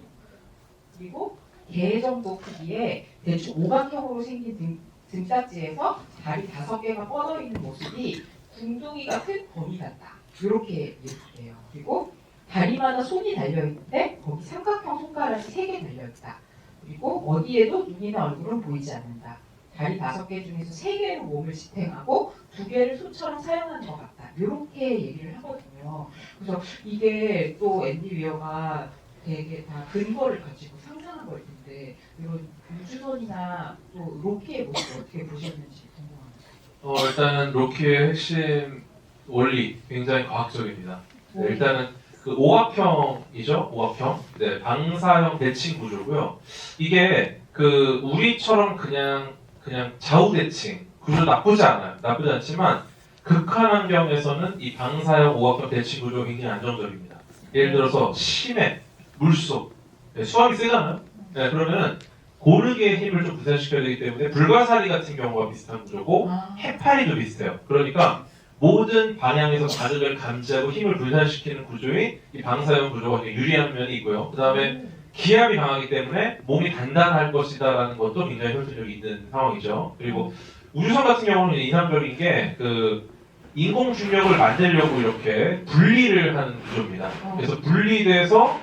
그리고 개 정도 크기에 대충 오각형으로 생긴 등딱지에서 다리 5개가 뻗어 있는 모습이 궁둥이가 큰 거미 같다. 이렇게 얘기해요. 그리고 다리마다 손이 달려 있는데 거기 삼각형 손가락이 3개 달려 있다. 그리고 어디에도 눈이나 얼굴은 보이지 않는다. 다리 5개 중에서 3개로 몸을 지탱하고 2개를 손처럼 사용하는 것 같다. 이렇게 얘기를 하거든요. 그래서 이게 또 앤디 위어가 되게 다 근거를 가지고 상상한 걸 텐데 이런 우주선이나 또 로키의 모습을 어떻게 보셨는지 궁금합니다. 일단은 로키의 핵심 원리 굉장히 과학적입니다. 네, 일단은 그 오각형이죠. 오각형. 네, 방사형 대칭 구조고요. 이게 그 우리처럼 그냥 좌우 대칭 구조 나쁘지 않아요. 나쁘지 않지만 극한 환경에서는 이 방사형 오각형 대칭 구조가 굉장히 안정적입니다. 예를 들어서 심해, 물속, 네, 수압이 세잖아요. 네, 그러면은 고르게 힘을 좀 분산시켜야 되기 때문에 불가사리 같은 경우가 비슷한 구조고 해파리도 비슷해요. 그러니까 모든 방향에서 자극을 감지하고 힘을 분산시키는 구조인 이 방사형 구조가 굉장히 유리한 면이 있고요. 그 다음에 기압이 강하기 때문에 몸이 단단할 것이다라는 것도 굉장히 혈전력이 있는 상황이죠. 그리고 우주선 같은 경우는 인상적인 게 그 인공 중력을 만들려고 이렇게 분리를 하는 구조입니다. 그래서 분리돼서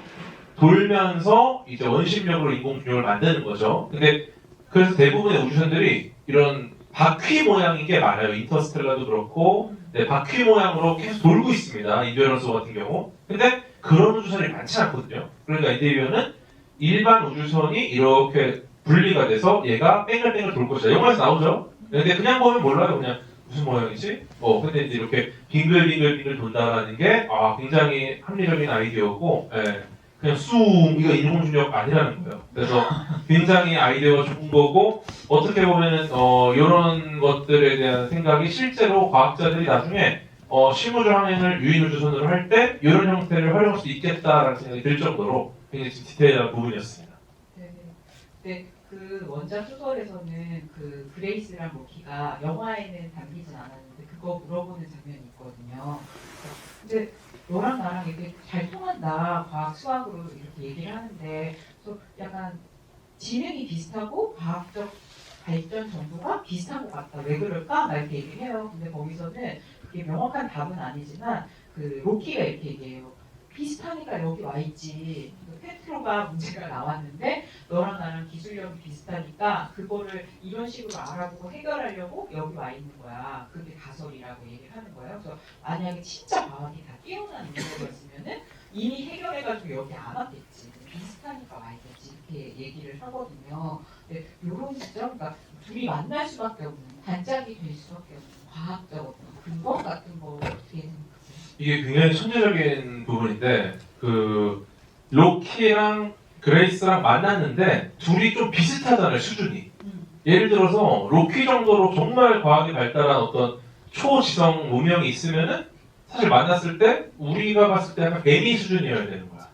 돌면서 이제 원심력으로 인공 중력을 만드는 거죠. 근데 그래서 대부분의 우주선들이 이런 바퀴 모양인 게 많아요. 인터스텔라도 그렇고, 네, 바퀴 모양으로 계속 돌고 있습니다. 인디어런스 같은 경우. 근데 그런 우주선이 많지 않거든요. 그러니까 인디어는 일반 우주선이 이렇게 분리가 돼서 얘가 뺑글뺑글 돌 것이다. 영화에서 나오죠. 근데 그냥 보면 몰라요. 그냥 무슨 모양이지? 근데 이제 이렇게 빙글빙글 돈다라는 게 굉장히 합리적인 아이디어고, 예, 그냥 이거 인공중력 아니라는 거예요. 그래서 굉장히 아이디어가 좋은 거고, 어떻게 보면은 이런 것들에 대한 생각이 실제로 과학자들이 나중에 실무적 항행을 유인우주선으로 할 때 이런 형태를 활용할 수 있겠다라는 생각이 들 정도로 굉장히 디테일한 부분이었습니다. 네, 그 원작 소설에서는 그 그레이스랑 로키가 영화에는 담기진 않았는데 그거 물어보는 장면이 있거든요. 근데 너랑 나랑 이렇게 잘 통한다, 과학 수학으로 이렇게 얘기를 하는데 그래서 약간 지능이 비슷하고 과학적 발전 정도가 비슷한 것 같다. 왜 그럴까? 막 이렇게 얘기를 해요. 근데 거기서는 그게 명확한 답은 아니지만 그 로키가 이렇게 얘기해요. 비슷하니까 여기 와 있지. 페트로가 문제가 나왔는데 너랑 나랑 기술력이 비슷하니까 그거를 이런 식으로 알아보고 해결하려고 여기 와 있는 거야. 그게 가설이라고 얘기를 하는 거예요. 그래서 만약에 진짜 과학이 다 뛰어난 인물이었으면은 이미 해결해가지고 여기 안 왔겠지. 비슷하니까 와 있겠지. 이렇게 얘기를 하거든요. 근데 이런 시점, 그러니까 둘이 만날 수밖에 없는, 단짝이 될 수밖에 없는 과학적 어떤 근거 같은 거 어떻게 생각하세요? 이게 굉장히 천재적인 부분인데 그 로키랑 그레이스랑 만났는데 둘이 좀 비슷하잖아요, 수준이. 예를 들어서 로키 정도로 정말 과학이 발달한 어떤 초지성 문명이 있으면은 사실 만났을 때 우리가 봤을 때 약간 애미 수준이어야 되는 거야.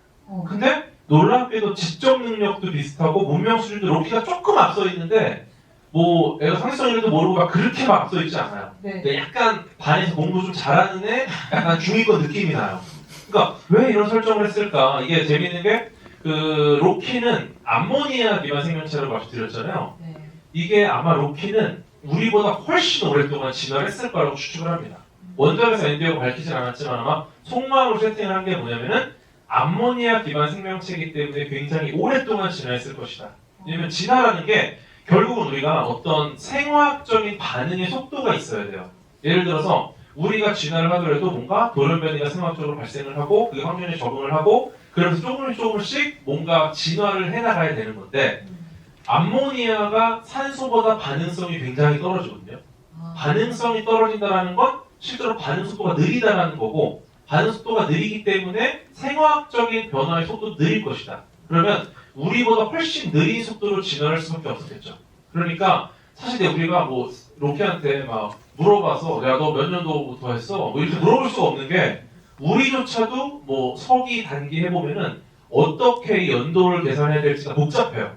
근데 놀랍게도 지적 능력도 비슷하고 문명 수준도 로키가 조금 앞서 있는데 뭐 애가 상식성 이름도 모르고 막 그렇게 막 앞서 있지 않아요. 네. 약간 반에서 공부 좀 잘하는 애, 약간 중위권 느낌이 나요. 그러니까 왜 이런 설정을 했을까? 이게 재밌는 게 그 로키는 암모니아 기반 생명체라고 말씀드렸잖아요. 네. 이게 아마 로키는 우리보다 훨씬 오랫동안 진화했을 거라고 추측을 합니다. 원작에서 엔디어가 밝히진 않았지만 아마 속마음으로 세팅을 한 게 뭐냐면은 암모니아 기반 생명체이기 때문에 굉장히 오랫동안 진화했을 것이다. 왜냐면 진화라는 게 결국은 우리가 어떤 생화학적인 반응의 속도가 있어야 돼요. 예를 들어서 우리가 진화를 하더라도 뭔가 돌연변이가 생화학적으로 발생을 하고 그 환경에 적응을 하고 그래서 조금씩 뭔가 진화를 해나가야 되는 건데 암모니아가 산소보다 반응성이 굉장히 떨어지거든요. 반응성이 떨어진다는 건 실제로 반응 속도가 느리다라는 거고 반응 속도가 느리기 때문에 생화학적인 변화의 속도도 느릴 것이다. 그러면 우리보다 훨씬 느린 속도로 진화할 수밖에 없었겠죠. 그러니까 사실 우리가 뭐 로키한테 막 물어봐서 야 너 몇 년도부터 했어? 뭐 이렇게 물어볼 수가 없는 게 우리조차도 뭐 서기 단기 해보면은 어떻게 이 연도를 계산해야 될지가 복잡해요.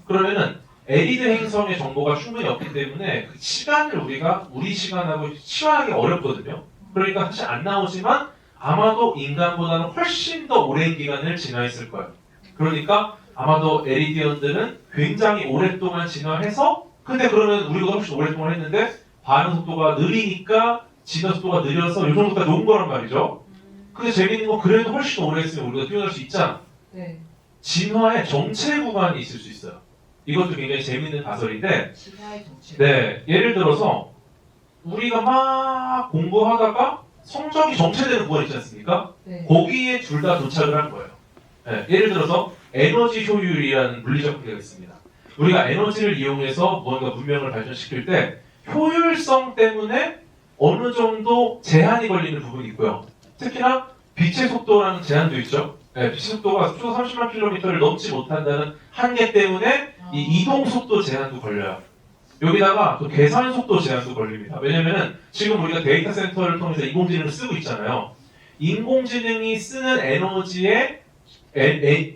그러면은 에리드 행성의 정보가 충분히 없기 때문에 그 시간을 우리가 우리 시간하고 치환하기 어렵거든요. 그러니까 사실 안 나오지만 아마도 인간보다는 훨씬 더 오랜 기간을 진화했을 거예요. 그러니까 아마도 에리디언들은 굉장히 오랫동안 진화해서 근데 그러면 우리보다 훨씬 오랫동안 했는데 반응 속도가 느리니까 진화 속도가 느려서 이 정도까지 온 거란 말이죠. 근데 재밌는 건 그래도 훨씬 오래 했으면 우리가 뛰어날 수 있잖아. 네. 진화의 정체 구간이 있을 수 있어요. 이것도 굉장히 재밌는 가설인데 진화의 정체. 네, 예를 들어서 우리가 막 공부하다가 성적이 정체되는 구간 있지 않습니까? 네. 거기에 둘 다 도착을 한 거예요. 네, 예를 들어서 에너지 효율이라는 물리적 관계가 있습니다. 우리가 에너지를 이용해서 무언가 문명을 발전시킬 때 효율성 때문에 어느 정도 제한이 걸리는 부분이 있고요. 특히나 빛의 속도라는 제한도 있죠. 네, 빛의 속도가 초 30만 킬로미터를 넘지 못한다는 한계 때문에 이 이동 속도 제한도 걸려요. 여기다가 또 계산 속도 제한도 걸립니다. 왜냐면은 지금 우리가 데이터 센터를 통해서 인공지능을 쓰고 있잖아요. 인공지능이 쓰는 에너지에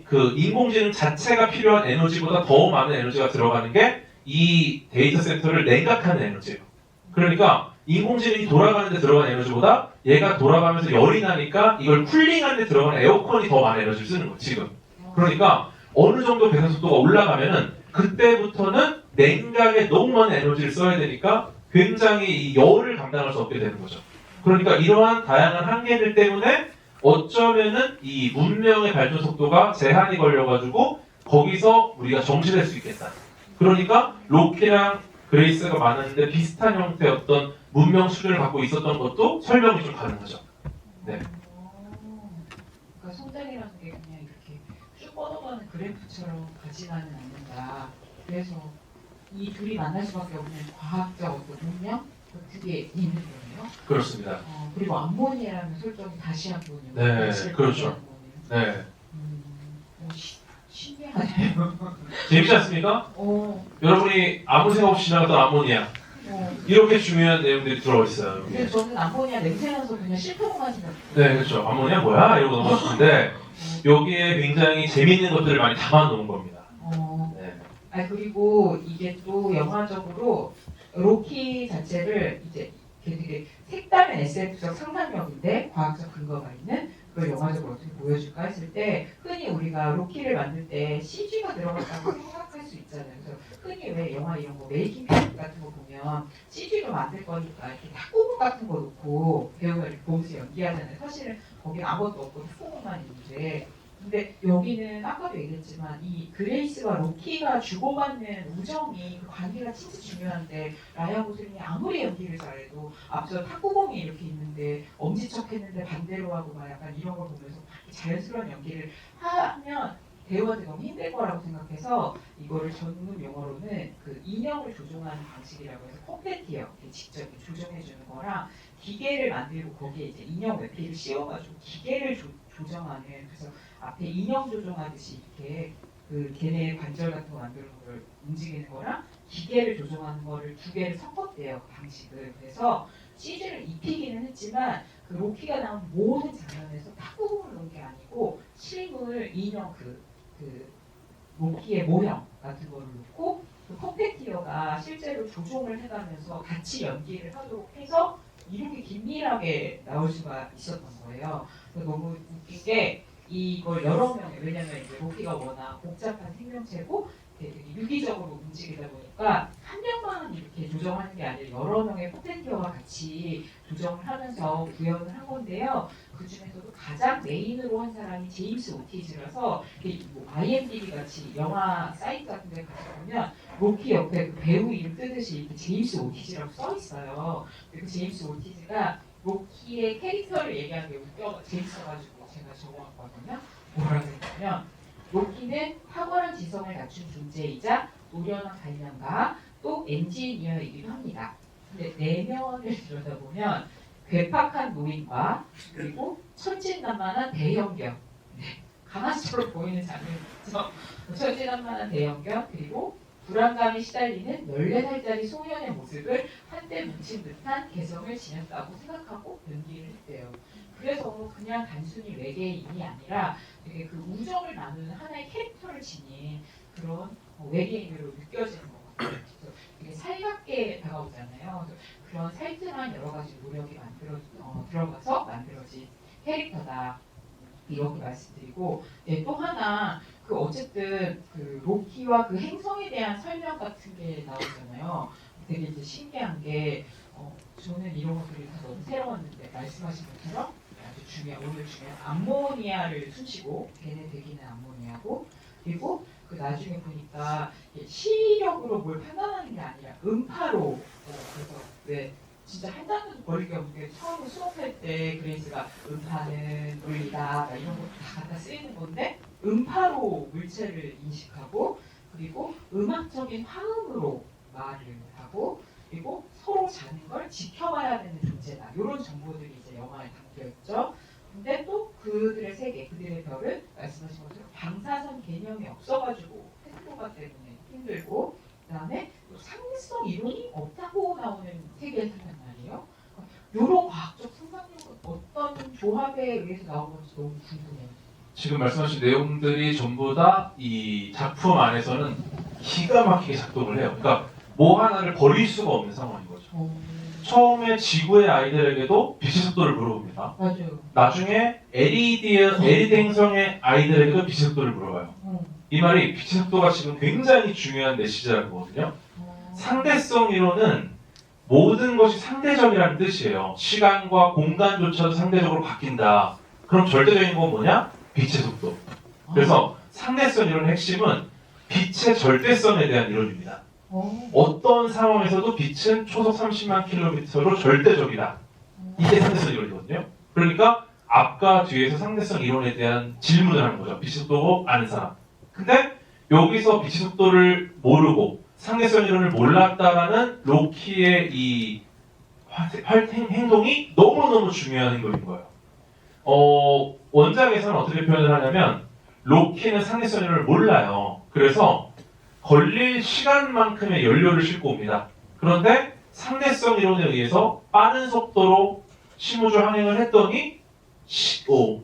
그 인공지능 자체가 필요한 에너지보다 더 많은 에너지가 들어가는 게 이 데이터 센터를 냉각하는 에너지예요. 그러니까 인공지능이 돌아가는 데 들어가는 에너지보다 얘가 돌아가면서 열이 나니까 이걸 쿨링하는 데 들어가는 에어컨이 더 많은 에너지를 쓰는 거예요, 지금. 그러니까 어느 정도 계산 속도가 올라가면은 그때부터는 냉각에 너무 많은 에너지를 써야 되니까 굉장히 이 열을 감당할 수 없게 되는 거죠. 그러니까 이러한 다양한 한계들 때문에 어쩌면은 이 문명의 발전 속도가 제한이 걸려가지고 거기서 우리가 정체될 수 있겠다. 그러니까 로키랑 그레이스가 많았는데 비슷한 형태의 어떤 문명 수준을 갖고 있었던 것도 설명이 좀 가능하죠. 네. 그러니까 성장이라는 게 그냥 이렇게 쭉 뻗어가는 그래프처럼 가지만은 않는다. 그래서 이 둘이 만날 수밖에 없는 과학적 어떤 문명 그게 있는 거예요. 그렇습니다. 그리고 암모니아라는 설정이 다시 한 번요. 네, 그렇죠. 네. 신기하네요. 재밌지 않습니까? 여러분이 아무 생각 없이 지나갔던 암모니아 이렇게 중요한 내용들이 들어가 있어요. 근데 저는 암모니아 냄새나서 그냥 싫다고만 생각해요. 네, 그렇죠. 암모니아 뭐야? 이러고 넘어갔는데 여기에 굉장히 재밌는 것들을 많이 담아놓은 겁니다. 네. 그리고 이게 또 영화적으로 로키 자체를 이제 되게 색다른 SF적 상상력인데 과학적 근거가 있는 그걸 영화적으로 어떻게 보여줄까 했을 때 흔히 우리가 로키를 만들 때 CG가 들어갔다고 생각할 수 있잖아요. 그래서 흔히 왜 영화 이런 거 메이킹 필름 같은 거 보면 CG로 만들 거니까 이렇게 탁구공 같은 거 놓고 배우가 이렇게 보면서 연기하잖아요. 사실은 거기 아무것도 없고 탁구공만 있는데 근데 여기는 아까도 얘기했지만 이 그레이스와 로키가 주고받는 우정이 그 관계가 진짜 중요한데 라이언 고슬링이 아무리 연기를 잘해도 앞서 탁구공이 이렇게 있는데 엄지척했는데 반대로 하고 막 약간 이런 걸 보면서 자연스러운 연기를 하면 배우한테 너무 힘들 거라고 생각해서 이거를 전문 용어로는 그 인형을 조종하는 방식이라고 해서 컴패티어 직접 조정해 주는 거랑 기계를 만들고 거기에 이제 인형 외피를 씌워가지고 기계를 조정하는 그래서 앞에 인형 조종하듯이 이렇게 그 걔네 관절 같은 거 만드는 걸 움직이는 거랑 기계를 조종하는 거를 두 개를 섞었대요 그 방식을. 그래서 CG를 입히기는 했지만 그 로키가 나온 모든 장면에서 탁구공을 놓은 게 아니고 실물 인형 그 로키의 모형 같은 거를 놓고 그 컴패티어가 실제로 조종을 해가면서 같이 연기를 하도록 해서 이렇게 긴밀하게 나올 수가 있었던 거예요. 그래서 너무 웃긴 게 이걸 여러 명이 왜냐면 이제 로키가 워낙 복잡한 생명체고 되게 유기적으로 움직이다 보니까 한 명만 이렇게 조정하는 게 아니라 여러 명의 포텐티어와 같이 조정을 하면서 구현을 한 건데요. 그 중에서도 가장 메인으로 한 사람이 제임스 오티즈라서 뭐 IMDb 같이 영화 사이트 같은 데 가서 보면 로키 옆에 그 배우 이름 뜨듯이 이렇게 제임스 오티즈라고 써 있어요. 그 제임스 오티즈가 로키의 캐릭터를 얘기하는 게 재밌어가지고 제가 적어왔거든요. 뭐라고 했냐면 로키는 탁월한 지성을 갖춘 존재이자 노련한 발명가 또 엔지니어이기도 합니다. 근데 내면을 들여다보면 괴팍한 노인과 그리고 천진난만한 대형견, 강아지처럼 보이는 장면이죠. 천진난만한 대형견 그리고 불안감에 시달리는 14살짜리 소년의 모습을 한때 뭉친 듯한 개성을 지녔다고 생각하고 연기를 했대요. 그래서 그냥 단순히 외계인이 아니라 되게 그 우정을 나누는 하나의 캐릭터를 지닌 그런 외계인으로 느껴지는 것 같아요. 그래서 되게 살갑게 다가오잖아요. 그래서 그런 살뜰한 여러 가지 노력이 들어가서 만들어진 캐릭터다. 이렇게 말씀드리고 또 하나 그 어쨌든 그 로키와 그 행성에 대한 설명 같은 게 나오잖아요. 되게 이제 신기한 게 저는 이런 것들이 다 너무 새로웠는데 말씀하신 것처럼 아주 오늘 중요한 암모니아를 숨쉬고 걔네 대기는 암모니아고 그리고 그 나중에 보니까 시력으로 뭘 판단하는 게 아니라 음파로 그래서 왜 진짜 한 장도 버릴 게 없는 게 처음에 수업할 때 그레이스가 음파는 물리다 이런 거 다 갖다 쓰이는 건데 음파로 물체를 인식하고 그리고 음악적인 화음으로 말을 하고 그리고 서로 자는 걸 지켜봐야 되는 존재다. 이런 정보들이 이제 영화에 담겨 있죠. 근데 또 그들의 세계, 그들의 별은 말씀하신 것처럼 방사선 개념이 없어가지고 팬도가 때문에 힘들고 그다음에 상대성 이론이 없다고 나오는 세계를 산단 말이에요. 이런 과학적 상상력은 어떤 조합에 의해서 나온 건지 너무 궁금해요. 지금 말씀하신 내용들이 전부 다 이 작품 안에서는 기가 막히게 작동을 해요. 그러니까 뭐 하나를 버릴 수가 없는 상황인 거죠. 처음에 지구의 아이들에게도 빛의 속도를 물어봅니다. 맞아요. 나중에 LED 행성의 아이들에게도 빛의 속도를 물어봐요. 이 말이 빛의 속도가 지금 굉장히 중요한 메시지라는 거거든요. 상대성 이론은 모든 것이 상대적이라는 뜻이에요. 시간과 공간조차도 상대적으로 바뀐다. 그럼 절대적인 건 뭐냐? 빛의 속도. 그래서 상대성 이론의 핵심은 빛의 절대성에 대한 이론입니다. 어떤 상황에서도 빛은 초속 30만 킬로미터로 절대적이다. 이게 상대성 이론이거든요. 그러니까 앞과 뒤에서 상대성 이론에 대한 질문을 하는 거죠. 빛의 속도 아는 사람. 근데 여기서 빛의 속도를 모르고 상대성 이론을 몰랐다라는 로키의 이 행동이 너무너무 중요한 행동인 거예요. 원작에서는 어떻게 표현을 하냐면 로키는 상대성 이론을 몰라요. 그래서 걸릴 시간만큼의 연료를 싣고 옵니다. 그런데 상대성 이론에 의해서 빠른 속도로 심우주 항행을 했더니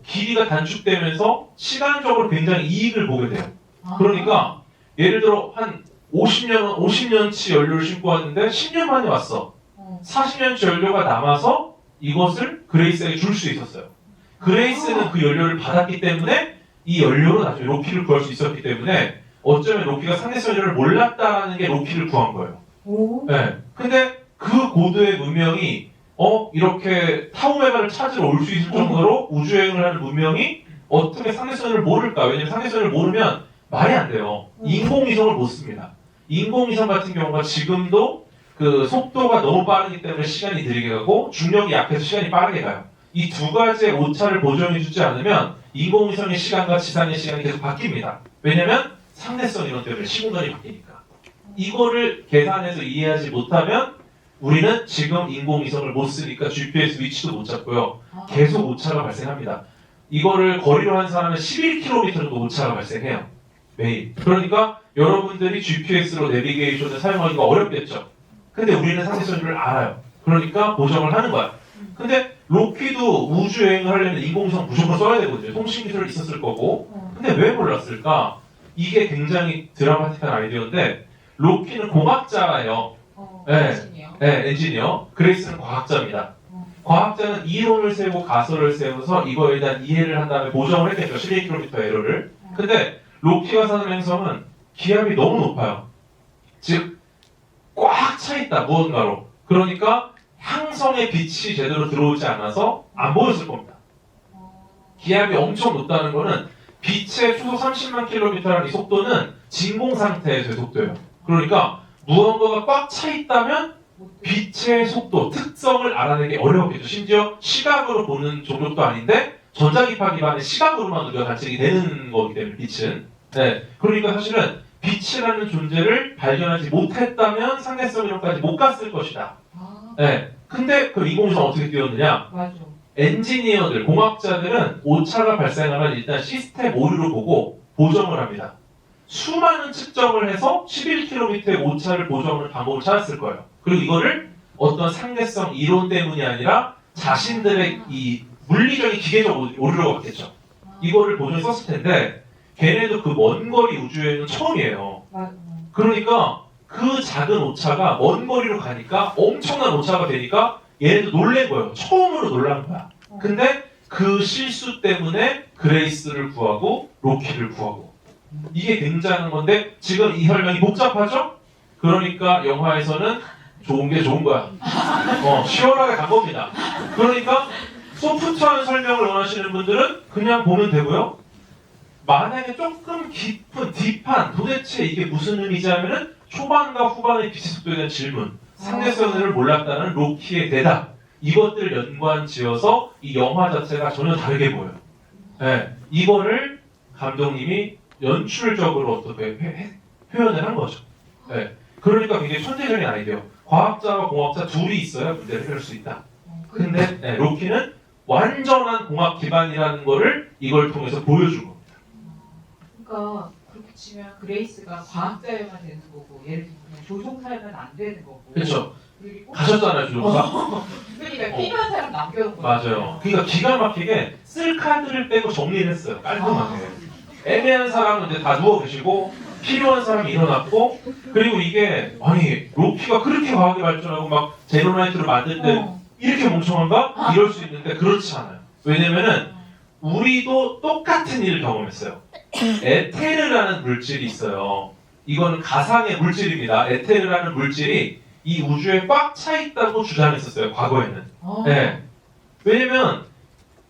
길이가 단축되면서 시간적으로 굉장히 이익을 보게 돼요. 그러니까 예를 들어 한 50년치 연료를 싣고 왔는데 10년 만에 왔어. 40년치 연료가 남아서 이것을 그레이스에게 줄 수 있었어요. 그레이스는 그 연료를 받았기 때문에 이 연료로 나중에 로키를 구할 수 있었기 때문에 어쩌면 로키가 상대성 이론을 몰랐다는 게 로키를 구한 거예요. 네. 근데 그 고도의 문명이 이렇게 타우메가를 찾으러 올 수 있을 정도로 우주여행을 하는 문명이 어떻게 상대성 이론을 모를까? 왜냐면 상대성 이론을 모르면 말이 안 돼요. 인공위성을 못 씁니다. 인공위성 같은 경우가 지금도 그 속도가 너무 빠르기 때문에 시간이 느리게 가고 중력이 약해서 시간이 빠르게 가요. 이 두 가지의 오차를 보정해주지 않으면 인공위성의 시간과 지상의 시간이 계속 바뀝니다. 왜냐면 상대성 이론 때문에 시공간이 바뀌니까. 이거를 계산해서 이해하지 못하면 우리는 지금 인공위성을 못 쓰니까 GPS 위치도 못 잡고요. 계속 오차가 발생합니다. 이거를 거리로 한 사람은 11km 정도 오차가 발생해요. 매일. 그러니까 여러분들이 GPS로 내비게이션을 사용하기가 어렵겠죠. 근데 우리는 상대성 이론을 알아요. 그러니까 보정을 하는 거야. 근데 로키도 우주여행을 하려면 인공위성 무조건 써야 되거든요. 통신기술이 있었을 거고. 근데 왜 몰랐을까? 이게 굉장히 드라마틱한 아이디어인데 로키는 공학자예요. 엔지니어. 그레이스는 과학자입니다. 과학자는 이론을 세고 가설을 세워서 이거에 대한 이해를 한 다음에 보정을 했겠죠. 12km 에러를. 근데 로키가 사는 행성은 기압이 너무 높아요. 즉 꽉 차 있다 무언가로. 그러니까 향성의 빛이 제대로 들어오지 않아서 안 보였을 겁니다. 기압이 엄청 높다는 거는 빛의 초속 30만 킬로미터라는 이 속도는 진공 상태에서의 속도예요. 그러니까 무언가가 꽉 차 있다면 빛의 속도, 특성을 알아내기 어려웠겠죠. 심지어 시각으로 보는 종족도 아닌데 전자기파 기반의 시각으로만 우리가 관측이 되는 거기 때문에 빛은. 네, 그러니까 사실은 빛이라는 존재를 발견하지 못했다면 상대성 이론까지 못 갔을 것이다. 네, 근데 그 인공위성 어떻게 띄웠느냐? 맞아. 엔지니어들, 공학자들은 오차가 발생하면 일단 시스템 오류를 보고 보정을 합니다. 수많은 측정을 해서 11km의 오차를 보정하는 방법을 찾았을 거예요. 그리고 이거를 어떤 상대성 이론 때문이 아니라 자신들의 이 물리적인 기계적 오류라고 봤겠죠. 이거를 보정해 썼을 텐데 걔네도 그 먼 거리 우주에는 처음이에요. 맞아. 그러니까 그 작은 오차가 먼 거리로 가니까 엄청난 오차가 되니까 얘네도 놀란 거예요. 처음으로 놀란 거야. 근데 그 실수 때문에 그레이스를 구하고 로키를 구하고 이게 굉장한 건데 지금 이 설명이 복잡하죠? 그러니까 영화에서는 좋은 게 좋은 거야. 시원하게 간 겁니다. 그러니까 소프트한 설명을 원하시는 분들은 그냥 보면 되고요. 만약에 조금 깊은 딥한 도대체 이게 무슨 의미지 하면은 초반과 후반의 빛의 속도에 대한 질문, 상대성을 몰랐다는 로키의 대답, 이것들을 연관지어서 이 영화 자체가 전혀 다르게 보여요. 네, 이거를 감독님이 연출적으로 어떻게 표현을 한 거죠. 네, 그러니까 굉장히 천재적인 아이디어. 과학자와 공학자 둘이 있어야 문제를 해결할 수 있다. 근데 네, 로키는 완전한 공학 기반이라는 거를 이걸 통해서 보여준 겁니다. 그러니까 그렇게 치면 그레이스가 과학자여만 되는 거고 예를 들면 조종사면 안 되는 거고. 그렇죠. 그리고 가셨잖아요, 조종사. 그러니까 필요한 사람 남겨놓은 거죠. 맞아요. 그러니까 기가 막히게 쓸 카드를 빼고 정리를 했어요. 깔끔하게. 애매한 사람은 이제 다 누워 계시고 필요한 사람이 일어났고 그리고 이게 아니 로키가 그렇게 과학이 발전하고 막 제로나이트를 만들 때 이렇게 멍청한가? 이럴 수 있는데 그렇지 않아요. 왜냐면은 우리도 똑같은 일을 경험했어요. 에테르라는 물질이 있어요. 이거는 가상의 물질입니다. 에테르라는 물질이 이 우주에 꽉 차 있다고 주장했었어요. 과거에는. 네. 왜냐면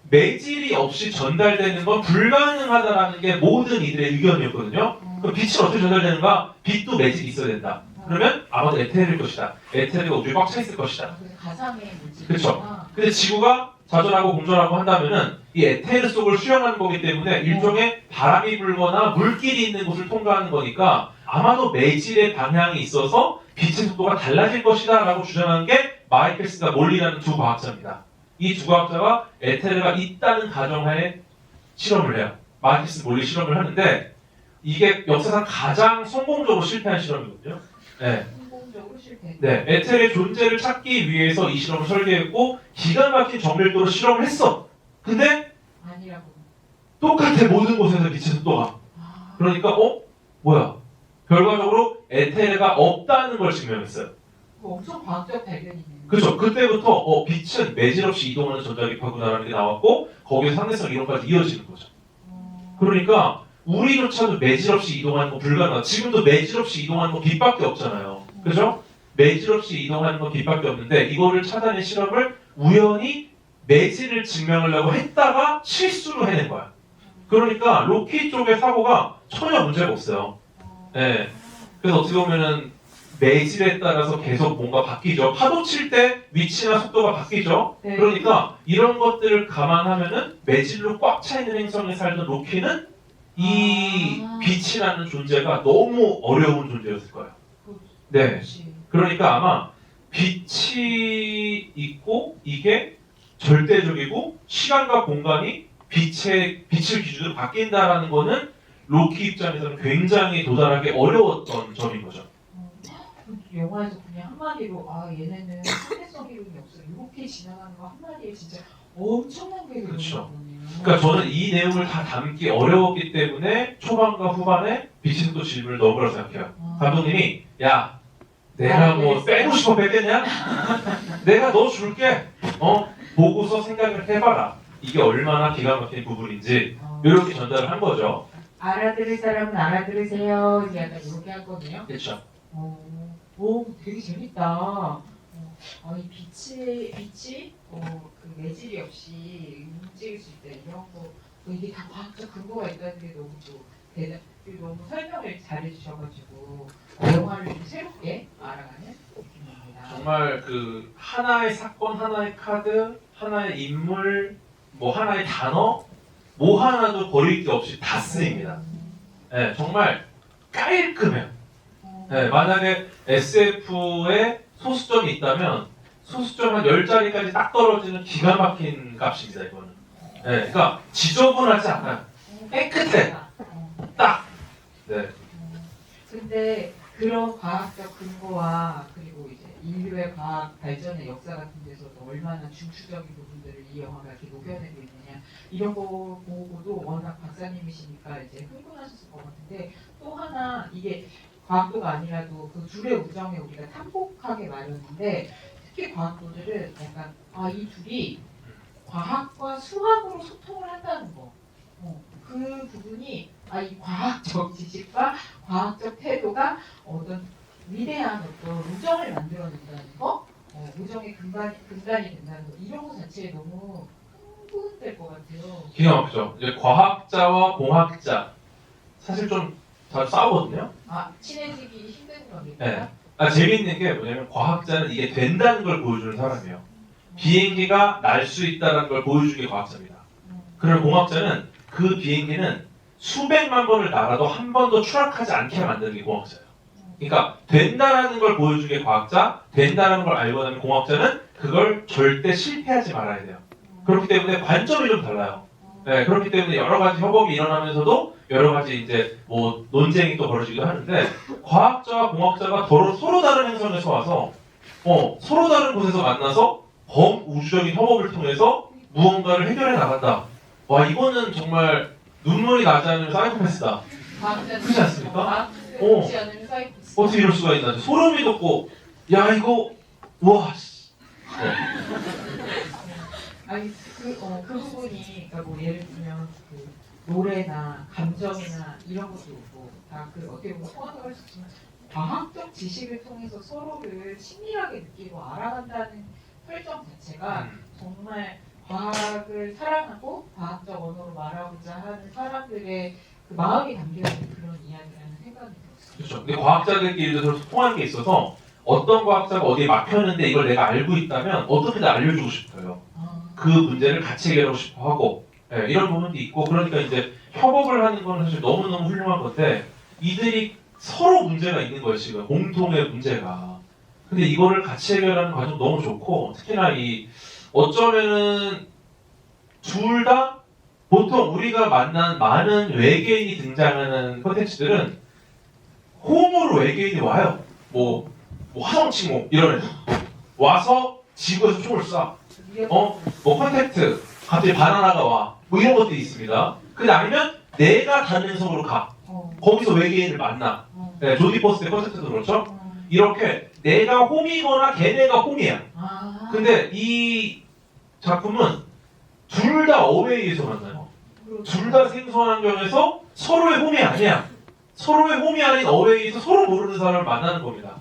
매질이 없이 전달되는 건 불가능하다라는 게 모든 이들의 의견이었거든요. 그럼 빛이 어떻게 전달되는가? 빛도 매질이 있어야 된다. 그러면 아마도 에테르일 것이다. 에테르가 우주에 꽉 차 있을 것이다. 가상의 물질. 그렇죠. 근데 지구가 자전하고 공전하고 한다면은 이 에테르 속을 수영하는 거기 때문에 일종의 바람이 불거나 물길이 있는 곳을 통과하는 거니까 아마도 매질의 방향이 있어서 빛의 속도가 달라질 것이다 라고 주장한 게 마이켈스가 몰리라는 두 과학자입니다. 이 두 과학자가 에테르가 있다는 가정하에 실험을 해요. 마이켈스 몰리 실험을 하는데 이게 역사상 가장 성공적으로 실패한 실험이거든요. 네. 성공적으로 실패. 네, 에테르의 존재를 찾기 위해서 이 실험을 설계했고 기가 막힌 정밀도로 실험을 했어. 근데 아니라고. 똑같아 모든 곳에서 빛의 속도가. 그러니까 뭐야? 결과적으로 에테르가 없다는 걸 증명했어요. 엄청 과학적 발견이네요. 그렇죠. 그때부터 빛은 매질 없이 이동하는 전자기파구나라는 게 나왔고 거기에서 상대성 이론까지 이어지는 거죠. 그러니까 우리조차도 매질 없이 이동하는 건 불가능하다. 지금도 매질 없이 이동하는 건 빛밖에 없잖아요. 그죠? 매질 없이 이동하는 건 빛밖에 없는데 이거를 찾아낸 실험을 우연히 매질을 증명하려고 했다가 실수로 해낸 거야. 그러니까 로키 쪽의 사고가 전혀 문제가 없어요. 네. 그래서 어떻게 보면은 매질에 따라서 계속 뭔가 바뀌죠. 파도 칠 때 위치나 속도가 바뀌죠. 네. 그러니까 이런 것들을 감안하면은 매질로 꽉 차 있는 행성에 살던 로키는 이 빛이라는 존재가 너무 어려운 존재였을 거예요. 네. 그렇지. 그러니까 아마 빛이 있고 이게 절대적이고 시간과 공간이 빛을 기준으로 바뀐다라는 거는 로키 입장에서는 굉장히 도달하기 어려웠던 점인 거죠. 영화에서 그냥 한마디로 얘네는 상대성 이론이 없어. 이렇게 지나가는 거 한마디에 진짜 엄청난 게 그렇죠. 거네요. 그러니까 저는 이 내용을 다 담기 어려웠기 때문에 초반과 후반에 빛의 속도 질문을 넣은 거라고 생각해요. 감독님이 야 내가 뭐 빼고 싶어 뺐겠냐? 내가 너 줄게. 보고서 생각을 해봐라. 이게 얼마나 기가 막힌 부분인지 이렇게 전달을 한 거죠. 알아들을 사람은 알아들으세요. 이게 약간 이렇게 하거든요. 그렇죠. 오, 되게 재밌다. 이 빛이 그 매질이 없이 움직일 수 있다 이런 거 이게 다 과학적 근거가 있다는 게 너무 또 대단. 그리고 너무 설명을 잘해주셔가지고 영화를 좀 새롭게 알아가는 느낌입니다. 정말 그 하나의 사건, 하나의 카드, 하나의 인물, 뭐 하나의 단어, 뭐 하나도 버릴 게 없이 다 쓰입니다. 네, 정말 깔끔해요. 네, 만약에 SF에 소수점이 있다면 소수점 한 10자리까지 딱 떨어지는 기가 막힌 값입니다, 이거는. 네, 그러니까 지저분하지 않아요. 깨끗해. 딱. 네. 근데 그런 과학적 근거와 그리고 이제 인류의 과학 발전의 역사 같은 데서도 얼마나 중추적인 부분들을 이 영화가 이렇게 녹여내고 있느냐 이런 거 보고도 워낙 박사님이시니까 이제 흥분하셨을 것 같은데 또 하나 이게 과학도가 아니라도 그 둘의 우정에 우리가 탐복하게 마련인데 특히 과학도들은 약간 이 둘이 과학과 수학으로 소통을 한다는 거. 그 부분이 이 과학적 지식과 과학적 태도가 어떤 위대한 어떤 우정을 만들어낸다는 거, 우정의 근간이 된다는 거 이런 거 자체에 너무 흥분될 것 같아요. 기가 막히죠. 이제 과학자와 공학자 사실 좀 잘 싸우거든요. 친해지기 힘든 겁니까? 네. 재미있는 게 뭐냐면 과학자는 이게 된다는 걸 보여주는 사람이에요. 비행기가 날 수 있다는 걸 보여주는 게 과학자입니다. 그리고 공학자는 그 비행기는 수백만 번을 날아도 한 번도 추락하지 않게 만드는 게 공학자예요. 그러니까 된다라는 걸 보여주는 게 과학자, 된다라는 걸 알고 나면 공학자는 그걸 절대 실패하지 말아야 돼요. 그렇기 때문에 관점이 좀 달라요. 네, 그렇기 때문에 여러 가지 협업이 일어나면서도 여러 가지 이제 뭐 논쟁이 또 벌어지기도 하는데 과학자와 공학자가 서로 다른 행성에서 와서 서로 다른 곳에서 만나서 범우주적인 협업을 통해서 무언가를 해결해 나간다. 와 이거는 정말 눈물이 나지 않는 사이코패스다. 그렇지 않습니까? 어떻게 이럴 수가 있나? 소름이 돋고 야 이거 와. 그 부분이 그러니까 뭐 예를 들면 그 노래나 감정이나 이런 것도 다 그 어떻게 보면 통합을 할 수 있지만 과학적 지식을 통해서 서로를 친밀하게 느끼고 알아간다는 설정 자체가 정말 과학을 사랑하고 과학적 언어로 말하고자 하는 사람들의 그 마음이 담겨있는 그런 이야기라는 생각이 들었어요. 그렇죠. 근데 과학자들끼리도 소통하는 게 있어서 어떤 과학자가 어디에 막혔는데 이걸 내가 알고 있다면 어떻게든 알려주고 싶어요. 그 문제를 같이 해결하고 싶어 하고 이런 부분도 있고 그러니까 이제 협업을 하는 건 사실 너무너무 훌륭한 건데 이들이 서로 문제가 있는 거예요 지금 공통의 문제가. 근데 이거를 같이 해결하는 과정 너무 좋고 특히나 이 어쩌면은 둘 다 보통 우리가 만난 많은 외계인이 등장하는 콘텐츠들은 홈으로 외계인이 와요. 뭐 화성침공 이런 애 와서 지구에서 총을 쏴. 뭐 컨택트 갑자기 바나나가 와. 뭐 이런 것들이 있습니다. 근데 아니면 내가 다른 행성으로 가. 거기서 외계인을 만나. 네, 조디 포스트의 컨셉트도 그렇죠. 이렇게 내가 홈이거나 걔네가 홈이야. 근데 이 작품은 둘 다 어웨이에서 만나요. 둘 다 생소한 환경에서 서로의 홈이 아니야. 서로의 홈이 아닌 어웨이에서 서로 모르는 사람을 만나는 겁니다.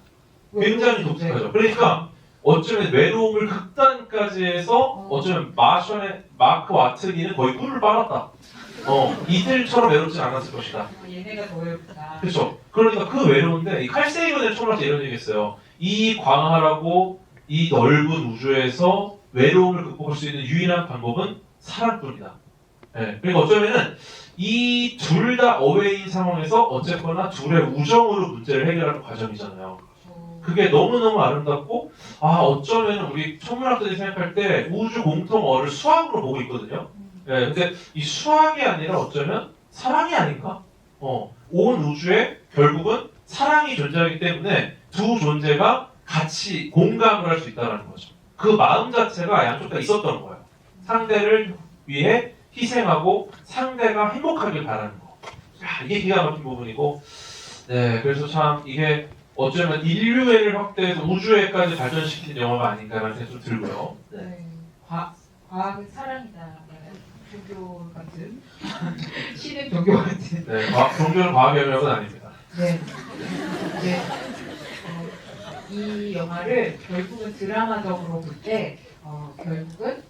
굉장히 독특하죠. 그러니까 어쩌면 외로움을 극단까지 해서 어쩌면 마크 와트니는 거의 꿀을 빨았다. 이들처럼 외롭진 않았을 것이다. 얘네가 더 외롭다. 그렇죠. 그러니까 그 외로운데 이 칼세이건의 총알에서 이런 얘기했어요. 이 광활하고 이 넓은 우주에서 외로움을 극복할 수 있는 유일한 방법은 사랑뿐이다. 네. 그러니까 어쩌면은 이 둘 다 어웨이인 상황에서 어쨌거나 둘의 우정으로 문제를 해결하는 과정이잖아요. 그게 너무너무 아름답고 어쩌면 우리 천문학자들이 생각할 때 우주 공통어를 수학으로 보고 있거든요. 네, 근데 이 수학이 아니라 어쩌면 사랑이 아닌가? 온 우주에 결국은 사랑이 존재하기 때문에 두 존재가 같이 공감을 할 수 있다는 거죠. 그 마음 자체가 양쪽 다 있었던 거예요. 상대를 위해 희생하고 상대가 행복하길 바라는 거. 이게 기가 막힌 부분이고, 네, 그래서 참 이게 어쩌면 인류애를 확대해서 우주애까지 발전시키는 영화가 아닌가라는 생각이 좀 들고요. 과학은 사랑이다. 종교 같은 신의 종교 같은 네, 종교는 과학의 영역은 아닙니다. 네. 네. 이 영화를 결국은 드라마적으로 볼 때 결국은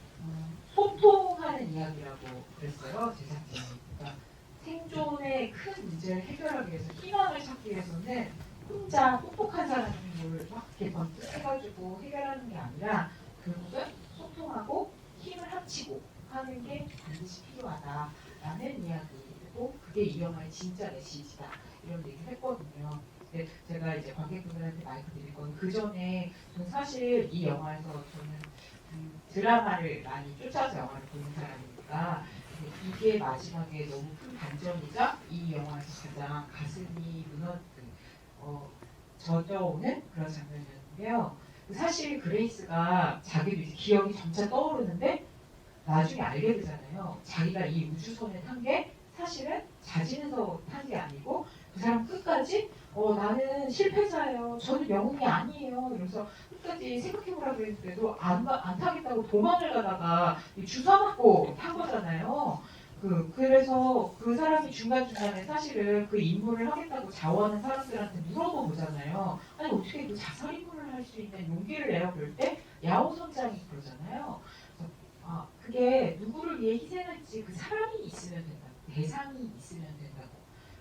소통하는 이야기라고 그랬어요 제작진이. 그러니까 생존의 큰 문제를 해결하기 위해서 희망을 찾기 위해서는 혼자 똑똑한 사람이 뭘 막 이렇게 번뜩해가지고 해결하는 게 아니라 결국은 소통하고 힘을 합치고 하는 게 반드시 필요하다라는 이야기고 그게 이 영화의 진짜 메시지다 이런 얘기를 했거든요. 근데 제가 이제 관객분들한테 마이크 드릴 건 그 전에 저는 사실 이 영화에서 저는 드라마를 많이 쫓아서 영화를 보는 사람이니까 이게 마지막에 너무 큰 반전이자 이 영화에서 가장 가슴이 젖어오는 그런 장면이었는데요. 사실 그레이스가 자기도 이제 기억이 점차 떠오르는데 나중에 알게 되잖아요. 자기가 이 우주선에 탄 게 사실은 자진해서 탄 게 아니고 그 사람 끝까지 나는 실패자예요. 저는 영웅이 아니에요. 이러면서 끝까지 생각해보라 그랬는데도 안 타겠다고 도망을 가다가 주사 맞고 탄 거잖아요. 그래서 그 사람이 중간중간에 사실은 그 임무를 하겠다고 자원하는 사람들한테 물어보잖아요. 아니 어떻게 그 자살 임무를 할 수 있는 용기를 내요? 그럴 때 야호 선장이 그러잖아요. 그게 누구를 위해 희생할지 그 사람이 있으면 된다. 대상이 있으면 된다고.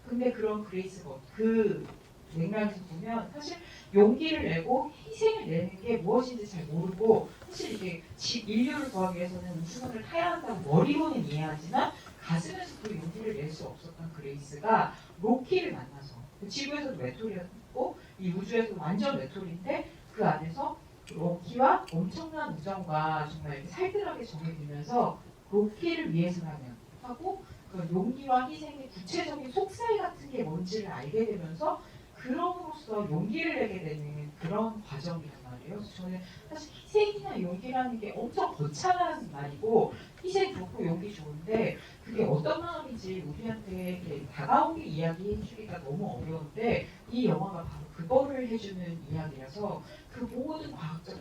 근데 그런 그레이스가 그 맥락에서 보면 사실 용기를 내고 희생을 내는 게 무엇인지 잘 모르고 사실 이게 인류를 구하기 위해서는 우주선을 타야 한다고 머리로는 이해하지만 가슴에서 그 용기를 낼 수 없었던 그레이스가 로키를 만나서 지구에서도 외톨이였고 이 우주에서도 완전 외톨이인데 그 안에서 로키와 엄청난 우정과 정말 이렇게 살뜰하게 정이 들면서 로키를 위해서라면 하고 그 용기와 희생의 구체적인 속살 같은 게 뭔지를 알게 되면서 그럼으로써 용기를 내게 되는 그런 과정이란 말이에요. 그래서 저는 사실 희생이나 용기라는 게 엄청 거창한 말이고 희생 좋고 용기 좋은데 그게 어떤 마음인지 우리한테 이렇게 다가오게 이야기해주기가 너무 어려운데 이 영화가 바로 그거를 해주는 이야기라서 그 모든 과학적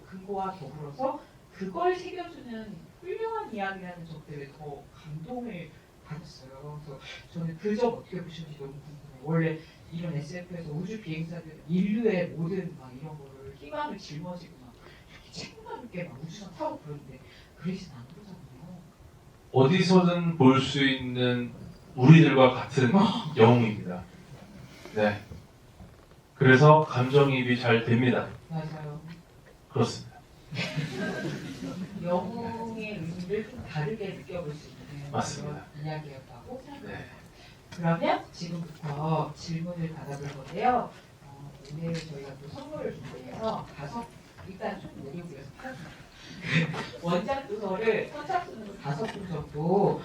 근거와 더불어서 그걸 새겨주는 훌륭한 이야기라는 점 때문에 더 감동을 받았어요. 그래서 저는 그 점 어떻게 보시는지 너무 궁금해요. 원래 이런 SF에서 우주 비행사들 인류의 모든 막 이런 거를 희망을 짊어지고 막 이렇게 책임감 있게 막 우주선 타고 그러는데 그레이스는 안 그러잖아요. 어디서든 볼 수 있는 우리들과 같은 영웅입니다. 네. 그래서 감정이입이 잘 됩니다. 맞아요. 그렇습니다. 영웅의 의미를 좀 다르게 느껴볼 수 있는 맞습니다. 그런 이야기였다고 생각합니다. 네. 그러면 지금부터 질문을 받아볼 건데요. 오늘 저희가 또 선물을 준비해서 일단 총 내리고요. 원작 도서를 선착순으로 5분 정도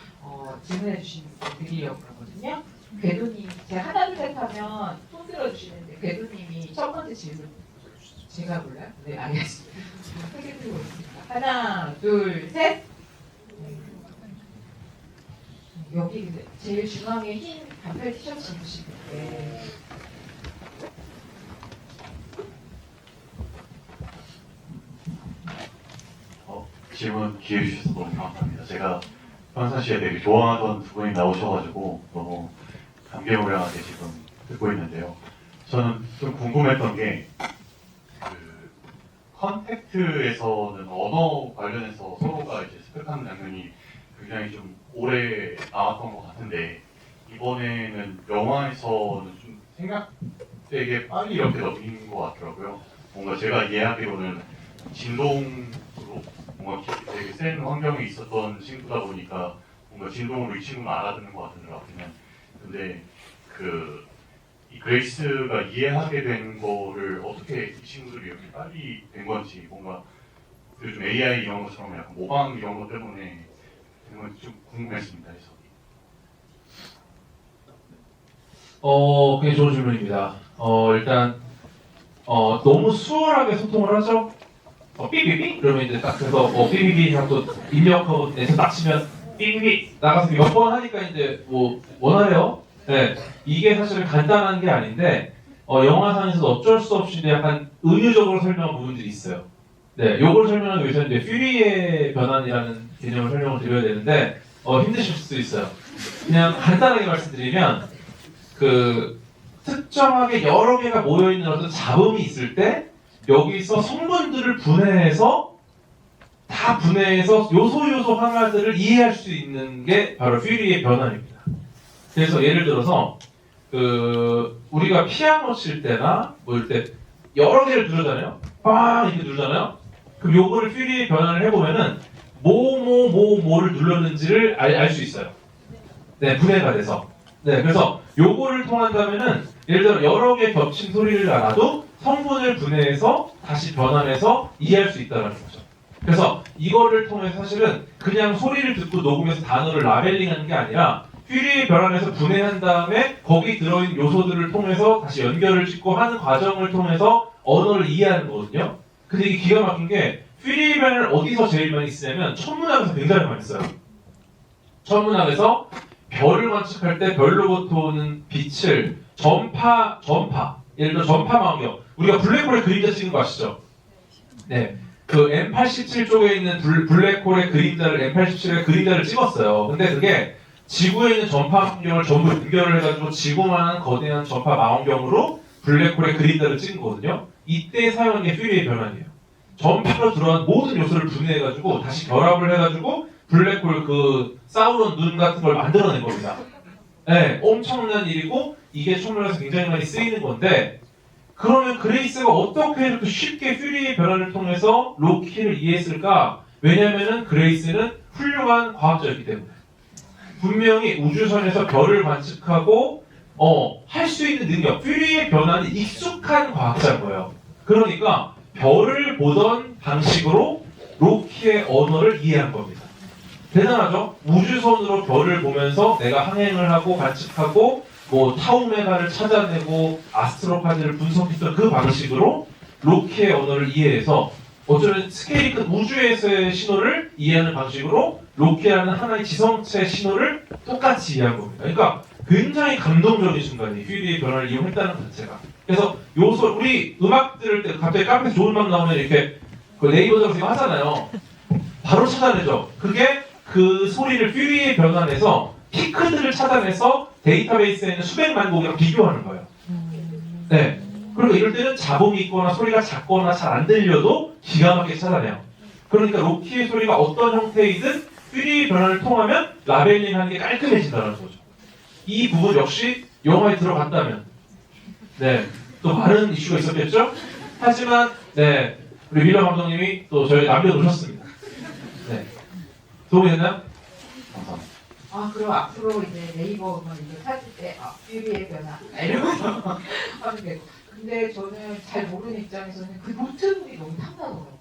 질문해 주시는 분들 드리려고 하거든요. 궤도님, 제가 하나 둘 셋 하면 손 들어주시는데 궤도님이 첫 번째 질문 제가 몰라요? 네, 알겠습니다. 크게 들고 있습니다. 하나, 둘, 셋. 여기 제일 중앙에 흰 반팔 티셔츠 입으시는데 질문 기회 주셔서 너무 감사합니다. 제가 평상시에 되게 좋아하던 두 분이 나오셔가지고 너무 감개무량하게 지금 듣고 있는데요. 저는 좀 궁금했던 게 그 컨택트에서는 언어 관련해서 서로가 이제 스펙하는 장면이 굉장히 좀 오래 나왔던 것 같은데 이번에는 영화에서는 좀 생각되게 빨리 이렇게 넘긴 것 같더라고요. 뭔가 제가 이해하기로는 진동으로 뭔가 되게 센 환경에 있었던 친구다 보니까 뭔가 진동으로 이 친구는 알아듣는 것 같더라고요. 근데 이 그레이스가 이해하게 된 거를 어떻게 이 친구들이 이렇게 빨리 된 건지 뭔가 요즘 AI 이런 것처럼 약간 모방 이런 것 때문에 된 건지 좀 궁금했습니다. 해서. 굉장히 좋은 질문입니다. 일단 너무 수월하게 소통을 하죠. 삐삐삐 그러면 이제 딱 그래서 삐삐삐 하고 또 입력하고 내서 딱 치면 삐삐삐 나가서 몇 번 하니까 이제 뭐 원하래요. 네, 이게 사실 간단한 게 아닌데 영화상에서 어쩔 수 없이 이제 약간 은유적으로 설명한 부분들이 있어요. 네, 요걸 설명하기 위해서 이제 퓨리의 변환이라는 개념을 설명을 드려야 되는데 힘드실 수도 있어요. 그냥 간단하게 말씀드리면 그 특정하게 여러 개가 모여 있는 어떤 잡음이 있을 때 여기서 성분들을 분해해서 다 분해해서 요소 하나들을 이해할 수 있는 게 바로 퓨리의 변환입니다. 그래서 예를 들어서 그 우리가 피아노 칠 때나 뭐 이럴 때 여러 개를 누르잖아요. 빵 이렇게 누르잖아요. 그럼 요거를 퓨리의 변환을 해보면은 뭐를 눌렀는지를 알 수 있어요. 네, 분해가 돼서. 네, 그래서 요거를 통한다면은 예를 들어 여러 개 겹친 소리를 알아도 성분을 분해해서 다시 변환해서 이해할 수 있다는 거죠. 그래서 이거를 통해서 사실은 그냥 소리를 듣고 녹음해서 단어를 라벨링하는 게 아니라 퓨리의 변환해서 분해한 다음에 거기 들어있는 요소들을 통해서 다시 연결을 짓고 하는 과정을 통해서 언어를 이해하는 거거든요. 근데 이게 기가 막힌 게 퓨리의 변환을 어디서 제일 많이 쓰냐면 천문학에서 굉장히 많이 써요. 천문학에서 별을 관측할 때 별로부터 오는 빛을 전파 예를 들어 전파 망원경 우리가 블랙홀의 그림자 찍는 거 아시죠? 네, 그 M87 쪽에 있는 블랙홀의 그림자를 M87의 그림자를 찍었어요. 근데 그게 지구에 있는 전파 망원경을 전부 연결을 해가지고 지구만한 거대한 전파 망원경으로 블랙홀의 그림자를 찍은 거거든요. 이때 사용한 게 퓨리의 변환이에요. 전파로 들어간 모든 요소를 분해해가지고 다시 결합을 해가지고 블랙홀 그 사우론 눈 같은 걸 만들어낸 겁니다. 네, 엄청난 일이고 이게 천문학에서 굉장히 많이 쓰이는 건데 그러면 그레이스가 어떻게 이렇게 쉽게 퓨리의 변환을 통해서 로키를 이해했을까? 왜냐면은 그레이스는 훌륭한 과학자였기 때문에 분명히 우주선에서 별을 관측하고 할 수 있는 능력, 퓨리의 변환이 익숙한 과학자인 거예요. 그러니까 별을 보던 방식으로 로키의 언어를 이해한 겁니다. 대단하죠? 우주선으로 별을 보면서 내가 항행을 하고 관측하고 뭐 타우메가를 찾아내고 아스트로파즈를 분석했던 그 방식으로 로키의 언어를 이해해서 어쩌면 스케일이 큰 우주에서의 신호를 이해하는 방식으로 로키라는 하나의 지성체 신호를 똑같이 이해한 겁니다. 그러니까 굉장히 감동적인 순간이 퓨리의 변화를 이용했다는 자체가. 그래서 요소 우리 음악 들을 때 갑자기 카페에서 좋은 음악 나오면 이렇게 그 네이버 들어서 이거 하잖아요. 바로 찾아내죠. 그게 그 소리를 퓨리의 변환해서 피크들을 찾아내서 데이터베이스에 있는 수백만 곡이랑 비교하는 거예요. 네. 그리고 이럴 때는 잡음이 있거나 소리가 작거나 잘 안 들려도 기가 막히게 찾아내요. 그러니까 로키의 소리가 어떤 형태이든 퓨리의 변환을 통하면 라벨링하는 게 깔끔해진다는 거죠. 이 부분 역시 영화에 들어간다면 네, 또 많은 이슈가 있었겠죠? 하지만 네, 우리 밀러 감독님이 또 저희 남겨놓으셨습니다. 네. 도움이 됐나요? 감사합니다. 그럼 앞으로 이제 네이버 음원 이거 찾을 때 퓨리의 변화 이러면서 하면 되고. 근데 저는 잘 모르는 입장에서는 그 노트북이 너무 탐나더라고요.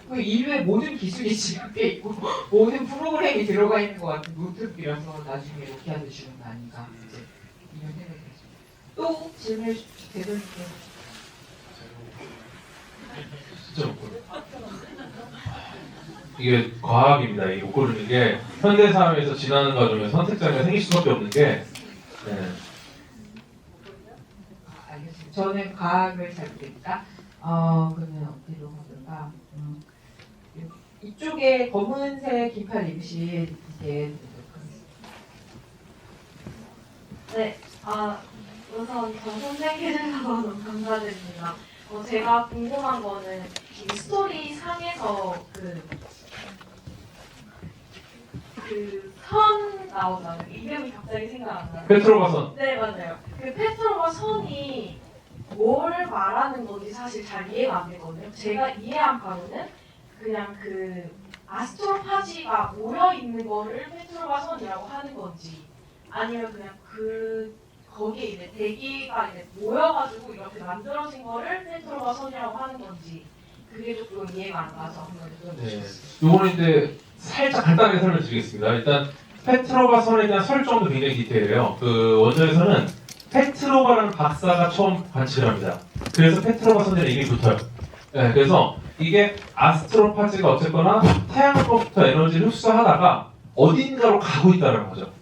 그 인류의 모든 기술이 집약돼 있고 모든 프로그램이 들어가 있는 것 같은 노트북이라서 나중에 로키한테 주는 거 아닌가 이제 이런 생각이 들었습니다. 또 질문해 주십시오. 대표님께. 진짜 못 고르. 이게 과학입니다. 이게 못 고르는 게 현대 사회에서 지나는 과정에서 선택장애가 생길 수밖에 없는 게 네. 알겠습니다. 저는 과학을 잘 모르니까 그러면 어디로 가볼까? 이쪽에 검은색 긴팔 입으신 이게 네, 우선 저 선생님께서 너무 감사드립니다. 제가 궁금한 거는 이 스토리 상에서 그 선 나오잖아요. 이름이 갑자기 생각 안 나요. 페트로바선. 네, 맞아요. 그 페트로바 선이 뭘 말하는 건지 사실 잘 이해가 안 되거든요. 제가 이해한 바로는 그냥 그 아스트로파지가 모여 있는 거를 페트로바 선이라고 하는 건지 아니면 그냥 거기에 이제 대기가 이제 모여가지고 이렇게 만들어진 거를 페트로바 선이라고 하는 건지 그게 조금 이해가 안 가서 한번 네. 여쭤보겠습니다. 요거는 이제 살짝 간단하게 설명드리겠습니다. 일단 페트로바 선에 대한 설정도 굉장히 디테일해요. 그 원전에서는 페트로바라는 박사가 처음 관측을 합니다. 그래서 페트로바 선이라는 이름이 붙어요. 네, 그래서 이게 아스트로파지가 어쨌거나 태양으로부터 에너지를 흡수하다가 어딘가로 가고 있다는 거죠.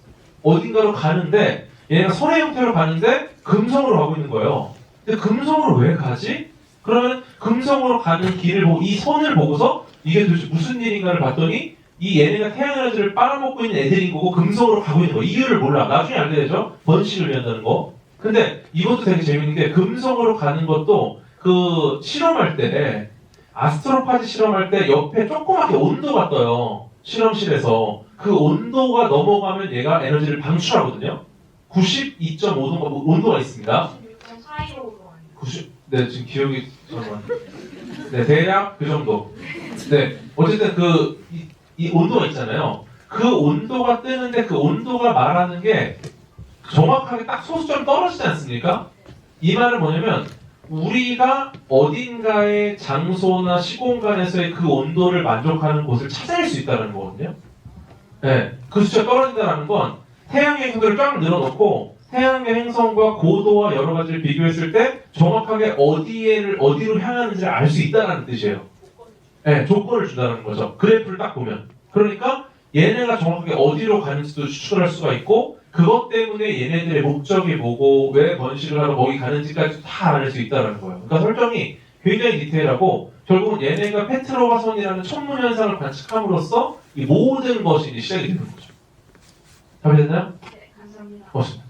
어딘가로 가는데 얘가 선의 형태로 가는데 금성으로 가고 있는 거예요. 근데 금성으로 왜 가지? 그러면 금성으로 가는 길을 보고 이 선을 보고서 이게 도대체 무슨 일인가를 봤더니 이 얘네가 태양 에너지를 빨아먹고 있는 애들인 거고 금성으로 가고 있는 거. 이유를 몰라. 나중에 알게 되죠. 번식을 위한다는 거. 근데 이것도 되게 재밌는 게 금성으로 가는 것도 그 실험할 때 아스트로파지 실험할 때 옆에 조그맣게 온도가 떠요. 실험실에서 그 온도가 넘어가면 얘가 에너지를 방출하거든요. 92.5도가 온도가 있습니다. 96.415도 90, 네 지금 기억이 잠깐만. 네 대략 그 정도. 네 어쨌든 이 온도가 있잖아요. 그 온도가 뜨는데 그 온도가 말하는 게 정확하게 딱 소수점 떨어지지 않습니까? 이 말은 뭐냐면 우리가 어딘가의 장소나 시공간에서의 그 온도를 만족하는 곳을 찾아낼 수 있다는 거거든요. 네, 그 숫자가 떨어진다는 건 태양의 행성들을 쫙 늘어놓고 태양의 행성과 고도와 여러 가지를 비교했을 때 정확하게 어디로 향하는지를 알 수 있다는 뜻이에요. 네, 조건을 준다는 거죠. 그래프를 딱 보면. 그러니까 얘네가 정확하게 어디로 가는지도 추측할 수가 있고 그것 때문에 얘네들의 목적이 뭐고 왜 번식을 하러 거기 가는지까지 다 알아낼 수 있다는 거예요. 그러니까 설정이 굉장히 디테일하고 결국은 얘네가 페트로화선이라는 천문 현상을 관측함으로써 이 모든 것이 이제 시작이 되는 거죠. 답이됐나요? 네, 감사합니다. 고맙습니다.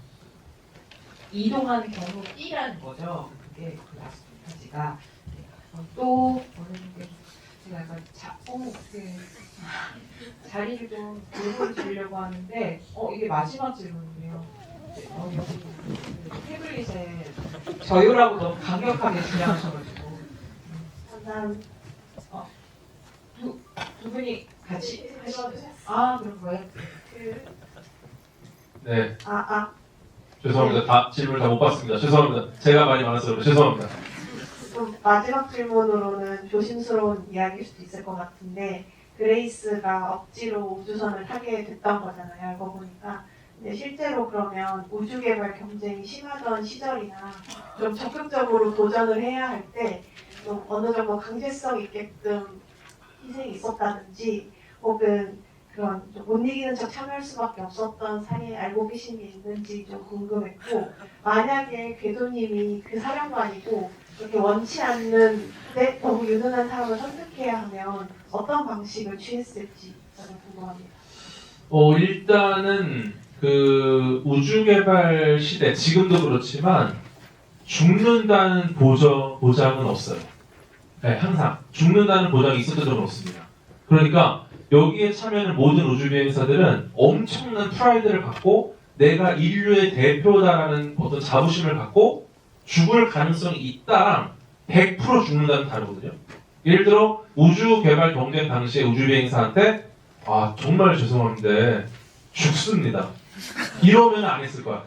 이동하는 경로 B라는 거죠. 그게 그 아스트로파지가 또 보는 게 제가 약간 자리를 좀 보여드리려고 하는데 이게 마지막 질문이에요. 여기 그 태블릿에 저요라고 너무 강력하게 진행하셔가지고 감사합니다. 두 분이 같이 해주세요. 그런 거예요? 네, 아, 죄송합니다. 다 질문을 다 못 받습니다. 죄송합니다. 제가 말이 많아서 그래요. 죄송합니다. 좀 마지막 질문으로는 조심스러운 이야기일 수도 있을 것 같은데 그레이스가 억지로 우주선을 타게 됐던 거잖아요. 알고 보니까. 근데 실제로 그러면 우주 개발 경쟁이 심하던 시절이나 좀 적극적으로 도전을 해야 할 때 좀 어느 정도 강제성 있게끔 희생이 있었다든지 혹은 그런 좀 못 이기는 척 참여할 수밖에 없었던 사례 알고 계신 게 있는지 좀 궁금했고 만약에 궤도님이 그 사령관이고 이렇게 원치 않는데 너무 유능한 사람을 선택해야 하면 어떤 방식을 취했을지 저는 궁금합니다. 일단은 그 우주 개발 시대 지금도 그렇지만 죽는다는 보장은 없어요. 네, 항상 죽는다는 보장이 있었던 적은 없습니다. 그러니까 여기에 참여하는 모든 우주 비행사들은 엄청난 프라이드를 갖고 내가 인류의 대표다라는 어떤 자부심을 갖고 죽을 가능성이 있다랑 100% 죽는다는 다르거든요. 예를 들어 우주 개발 경쟁 당시에 우주 비행사한테 정말 죄송한데 죽습니다. 이러면 안 했을 거야.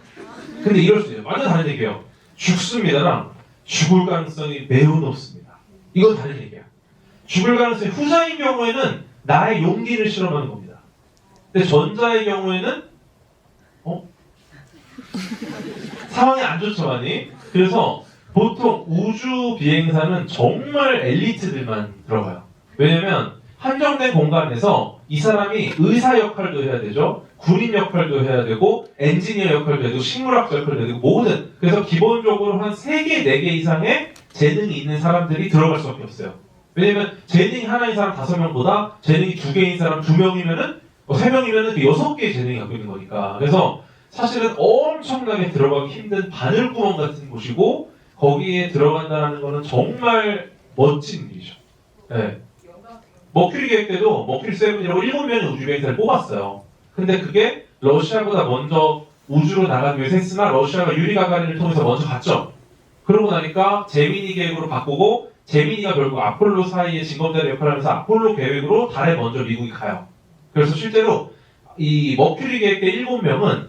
근데 이럴 수 있어요. 완전 다른 얘기예요. 죽습니다랑 죽을 가능성이 매우 높습니다. 이건 다른 얘기야. 죽을 가능성이 후자인 경우에는 나의 용기를 실험하는 겁니다. 근데 전자의 경우에는 상황이 안 좋죠 많이. 그래서 보통 우주 비행사는 정말 엘리트들만 들어가요. 왜냐면 한정된 공간에서 이 사람이 의사 역할도 해야 되죠. 군인 역할도 해야 되고 엔지니어 역할도 해야 되고 식물학자 역할도 해야 되고 모든 그래서 기본적으로 한 3개, 4개 이상의 재능이 있는 사람들이 들어갈 수밖에 없어요. 왜냐면 재능이 하나인 사람 5명보다 재능이 2개인 사람 2명이면은 3명이면은 6개의 재능이 갖고 있는 거니까. 그래서 사실은 엄청나게 들어가기 힘든 바늘구멍 같은 곳이고 거기에 들어간다는 거는 정말 멋진 일이죠. 네. 머큐리 계획 때도 머큐리 7이라고 7명의 우주 비행사를 뽑았어요. 근데 그게 러시아보다 먼저 우주로 나가기 위해서 했으나 러시아가 유리 가가린을 통해서 먼저 갔죠. 그러고 나니까 제미니 계획으로 바꾸고 제미니가 결국 아폴로 사이에 징검다리 역할을 하면서 아폴로 계획으로 달에 먼저 미국이 가요. 그래서 실제로 이 머큐리 계획 때 7명은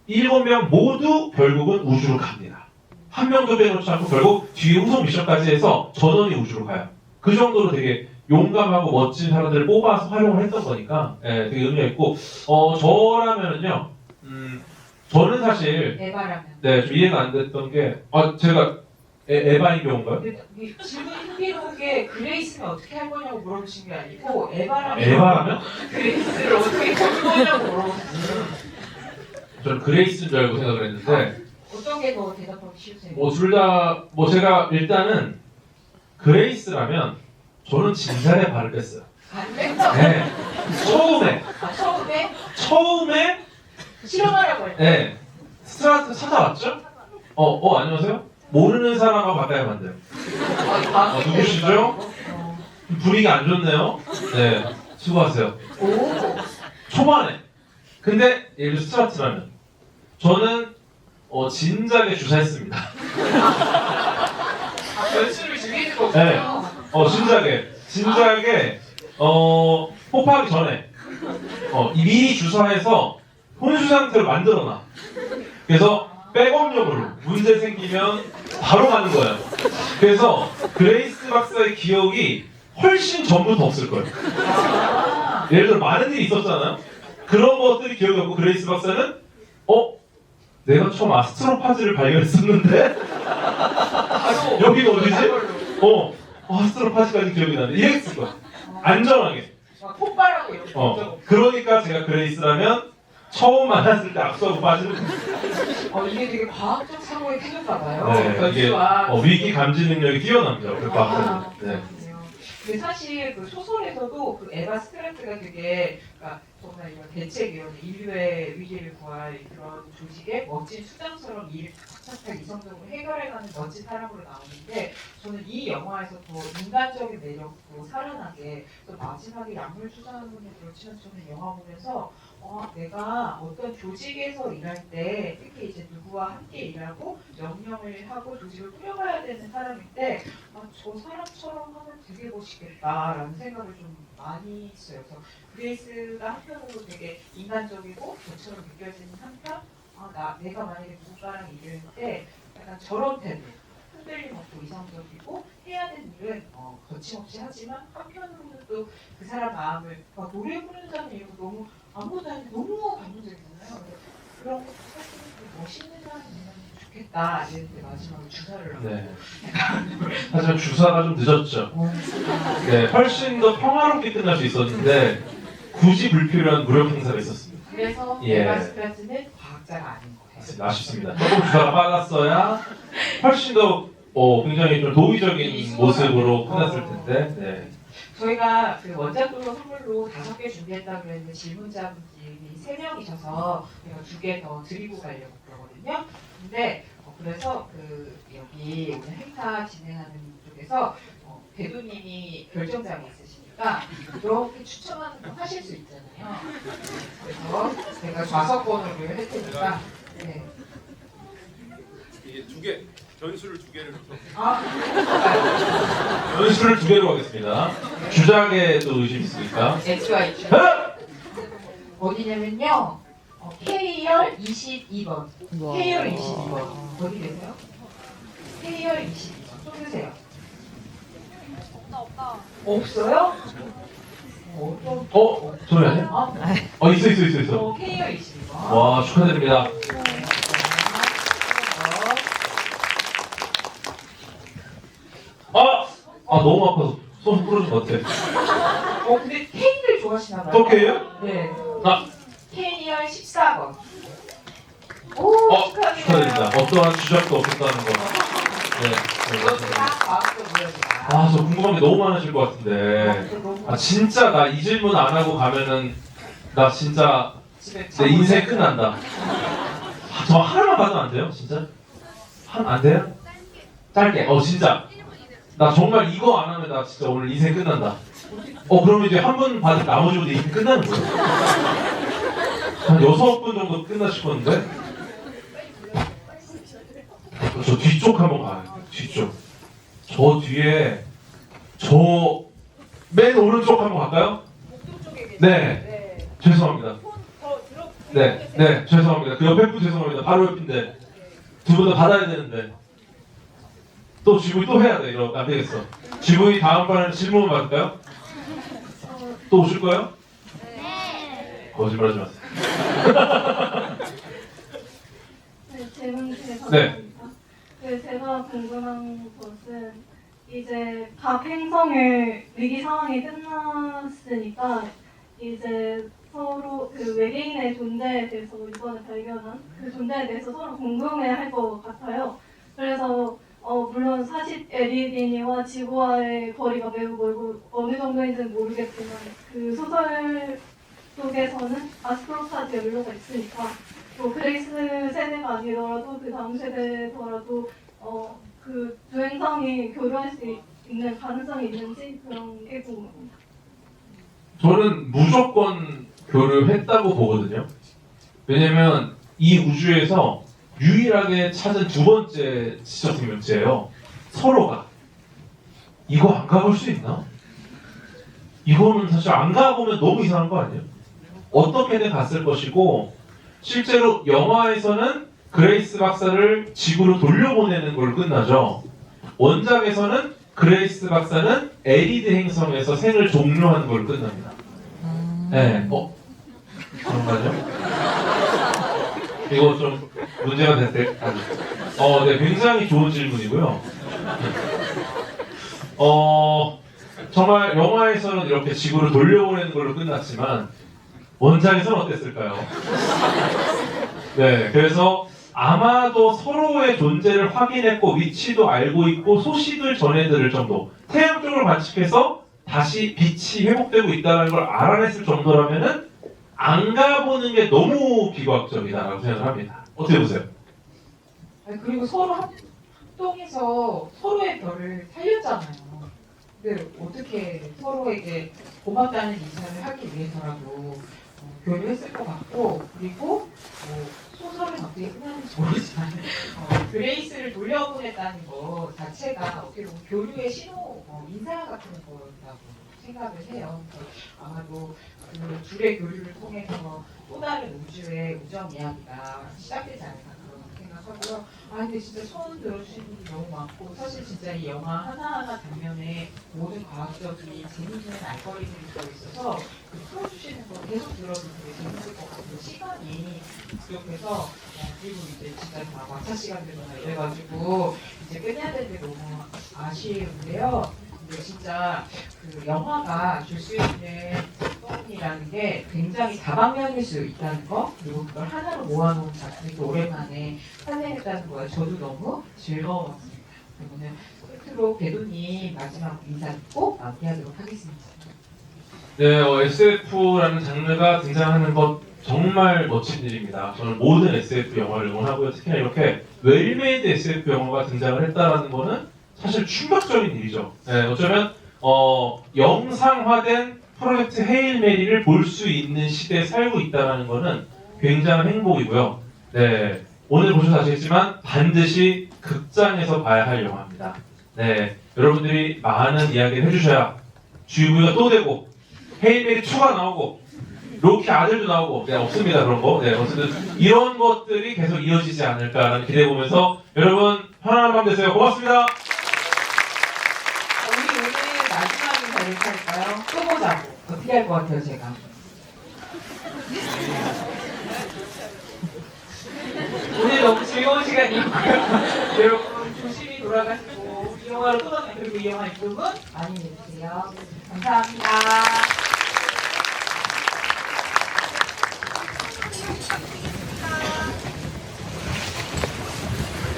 7명 모두 결국은 우주로 갑니다. 한 명도 빼놓지 않고 결국 뒤에 후속 미션까지 해서 전원이 우주로 가요. 그 정도로 되게 용감하고 멋진 사람들을 뽑아서 활용을 했던 거니까 되게 의미가 있고 저라면은요 저는 사실 에바라면 좀 이해가 안 됐던 게 제가 에바인 경우인가요? 이 질문 흥미로운 게 그레이스는 어떻게 할 거냐고 물어보신 게 아니고 에바라면 에바라면? 그레이스를 어떻게 할 거냐고 물어보셨어요. 저는 그레이스인 줄 알고 생각을 했는데 어떤 게 더 대답하기 쉬우세요? 둘 다 제가 일단은 그레이스라면 저는 진달의 발을 뺐어요. 안 된다. 네. 처음에 처음에 실험하라고 했죠. 네. 스트라트 찾아왔죠? 안녕하세요? 모르는 사람하고 가까이 하면 안 돼요. 누구시죠? 분위기 안 좋네요. 네, 수고하세요. 오. 초반에. 근데 예를 들어 스트라트라면 저는 진작에 주사했습니다. 연수를 즐기는 거군요. 네. 진작에 호파하기 전에 미리 주사해서 혼수 상태로 만들어놔. 그래서 백업용으로 문제 생기면 바로 가는 거예요. 그래서 그레이스 박사의 기억이 훨씬 전부터 없을 거예요. 예를 들어 많은 일이 있었잖아요. 그런 것들이 기억이 없고 그레이스 박사는 내가 처음 아스트로파즈를 발견했었는데 여기가 어디지? 아스트로파즈까지 기억이 나는데 이랬을 거야. 안전하게. 폭발하고 이렇게. 그러니까 제가 그레이스라면 처음 만났을 때 악수하고 빠지는 거예요. 이게 되게 과학적 사고에 틀렸나 봐요. 네, 이게 위기 감지 능력이 뛰어납니다. 그 과학자는. 네. 그렇군요. 근데 사실 그 소설에서도 그 에바 스트라트가 되게 그러니까 정말 이런 대책위원 인류의 위기를 구할 그런 조직의 멋진 수장처럼 일을 착착착 이성적으로 해결해가는 멋진 사람으로 나오는데 저는 이 영화에서 더 인간적인 매력도 살아나게 또 마지막에 약물 투자하는 분이 그렇지만 저는 영화 보면서 내가 어떤 조직에서 일할 때 특히 이제 누구와 함께 일하고 명령을 하고 조직을 꾸려가야 되는 사람일 때 저 사람처럼 하면 되게 멋있겠다라는 생각을 좀 많이 했어요. 그래서 그레이스가 한편으로 되게 인간적이고 저처럼 느껴지는 한편 내가 만약에 누군가랑 일을 할 때 약간 저런 태도 흔들림 없고 이성적이고 해야 되는 일은 거침없이 하지만 한편으로는 또 그 사람 마음을 노래 부른다는 이유로 너무 아무것도 아닌데 너무 감동적이잖아요. 그런 것도 사실은 멋있는 사람이면 좋겠다 이랬는데 마지막에 주사를 하고 네. 하지만 주사가 좀 늦었죠. 네, 훨씬 더 평화롭게 끝날 수 있었는데 굳이 불필요한 무력 행사가 있었습니다. 그래서 예. 에바 스트라트는 과학자가 아닌 거예요. 아쉽습니다. 조금 주사가 빨랐어야 훨씬 더 굉장히 좀 도의적인 모습으로 끝났을 텐데. 네. 저희가 그 원작으로 선물로 5개 준비했다고 그랬는데 질문자분들이 3명이셔서 제가 2개 더 드리고 가려고 그러거든요. 근데 그래서 그 여기 오늘 행사 진행하는 쪽에서 대도님이 결정장이 있으시니까 이렇게 추첨하는 거 하실 수 있잖아요. 그래서 제가 좌석번호를 할 테니까 네. 이게 2개, 변수를 2개를 연수를 2개로 하겠습니다. 주작에도 의심 있으니까. XY 주 어디냐면요. K열 22번. K열 22번. 어디 계세요? K열 22번. 좀 드세요. 없다. 없어요? 저희 아니야? 있어. K열 22번. 와, 축하드립니다. 너무 아파서 손 부러진 것 같아. 근데 K를 좋아하시나 봐요. 또 K예요? 네. 아. K열 14번. 오, 축하드립니다. 어떠한 주작도 없었다는 거. 네. 이것도 다 과학적 무역이다. 저 궁금한 게 너무 많으실 것 같은데. 진짜 나 이 질문 안 하고 가면은 나 진짜 내 인생 끝난다. 저 하나만 받으면 안 돼요? 진짜? 안 돼요? 짧게. 진짜. 나 정말 이거 안 하면 나 진짜 오늘 인생 끝난다. 그러면 이제 한 분 받을 나머지 분들 인생 끝나는 거예요? 한 6분 정도 끝나실 건데? 저 뒤쪽 한번 가요. 뒤쪽. 저 뒤에 맨 오른쪽 한번 갈까요? 네. 죄송합니다. 네, 죄송합니다. 그 옆에 분 죄송합니다. 바로 옆인데 두 분 다 받아야 되는데 또 GV 또 해야 돼. 이러면 안 되겠어. GV 다음번에 질문 받을까요? 또 오실 거예요? 네. 거짓말하지 마세요. 네, 질문 드리겠습니다. 네. 제가 궁금한 것은 이제 각 행성의 위기 상황이 끝났으니까 이제 서로 그 외계인의 존재에 대해서 이번에 발견한 그 존재에 대해서 서로 궁금해할 것 같아요. 그래서 물론 사실 에리딘이와 지구와의 거리가 매우 멀고 어느 정도인지는 모르겠지만 그 소설 속에서는 아스트로파즈 연료가 있으니까 또 그레이스 세대가 아니더라도 그 다음 세대더라도 그 두 행성이 교류할 수 있는 가능성이 있는지 그런 게 궁금합니다. 저는 무조건 교류했다고 보거든요. 왜냐면 이 우주에서 유일하게 찾은 두 번째 지적 생명체예요. 서로가. 이거 안 가볼 수 있나? 이거는 사실 안 가보면 너무 이상한 거 아니에요? 어떻게든 갔을 것이고 실제로 영화에서는 그레이스 박사를 지구로 돌려보내는 걸로 끝나죠. 원작에서는 그레이스 박사는 에리드 행성에서 생을 종료하는 걸로 끝납니다. 네, 그런가요? 이거 좀 문제가 됐을 때, 네, 굉장히 좋은 질문이고요. 정말 영화에서는 이렇게 지구를 돌려보내는 걸로 끝났지만 원작에서는 어땠을까요? 네, 그래서 아마도 서로의 존재를 확인했고 위치도 알고 있고 소식을 전해드릴 정도, 태양 쪽을 관측해서 다시 빛이 회복되고 있다는 걸 알아냈을 정도라면은 안 가보는 게 너무 비과학적이다라고 생각합니다. 어떻게 보세요? 그리고 서로 합동해서 서로의 별을 살렸잖아요. 근데 어떻게 서로에게 고맙다는 인사를 하기 위해서라도 교류했을 것 같고, 그리고 소설은 어떻게 끝나는지 모르지만 그레이스를 돌려보냈다는 것 자체가 어떻게 보면 교류의 신호, 인사 같은 거라고 생각을 해요. 그래서 아마도 그 둘의 교류를 통해서 또 다른 우주의 우정 이야기가 시작되지 않을까 그런 생각하고요. 근데 진짜 소원 들어주신 분이 너무 많고, 사실 진짜 이 영화 하나하나 장면에 모든 과학적인 재미있는 알고리즘이 들어있어서 그 풀어주시는 거 계속 들어도 되게 재밌을 것 같아요. 시간이 부족해서 그리고 이제 진짜 다 막차 시간 되거나 이래가지고 이제 끝내야 되는데 너무 아쉬운데요. 근데 진짜 그 영화가 줄 수 있는 소원이라는 게 굉장히 다방면일 수 있다는 거, 그리고 그걸 하나로 모아놓은 작품이 또 오랜만에 탄생했다는 거에 저도 너무 즐거웠습니다. 그러면 끝으로 배도님 마지막 인사 듣고 마무리하도록 하겠습니다. 네, SF라는 장르가 등장하는 것 정말 멋진 일입니다. 저는 모든 SF 영화를 응원하고요. 특히나 이렇게 웰메이드 SF 영화가 등장을 했다는 거는 사실 충격적인 일이죠. 네, 어쩌면 영상화된 프로젝트 헤일 메리를 볼 수 있는 시대에 살고 있다는 거는 굉장한 행복이고요. 네, 오늘 보셔서 아시겠지만 반드시 극장에서 봐야 할 영화입니다. 네, 여러분들이 많은 이야기를 해주셔야 주의부가 또 되고 헤일 메리 2가 나오고 로키 아들도 나오고, 네, 없습니다 그런 거. 네, 어쨌든 이런 것들이 계속 이어지지 않을까라는 기대 보면서 여러분 편안한 밤 되세요. 고맙습니다. 우리 오늘 마지막 인사 이렇게 할까요? 또 보자고. 어떻게 할 것 같아요, 제가? 오늘 너무 즐거운 시간이고요. 여러분 조심히 돌아가시고 이 영화로 떠나면, 그리고 이 영화 이름은 많이 내주세요. 감사합니다.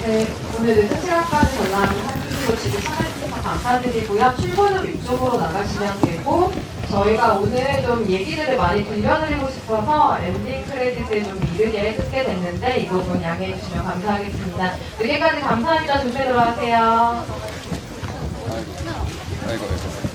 네, 오늘 늦은 시간까지 전화를 해주시고 지금 참여해주셔서 감사드리고요. 출근으로 이쪽으로 나가시면 되고, 저희가 오늘 좀 얘기들을 많이 들려드리고 싶어서 엔딩 크레딧에 좀 이르게 듣게 됐는데 이 부분 양해해 주시면 감사하겠습니다. 늦게까지 감사합니다. 조심히 들어가세요. 아이고.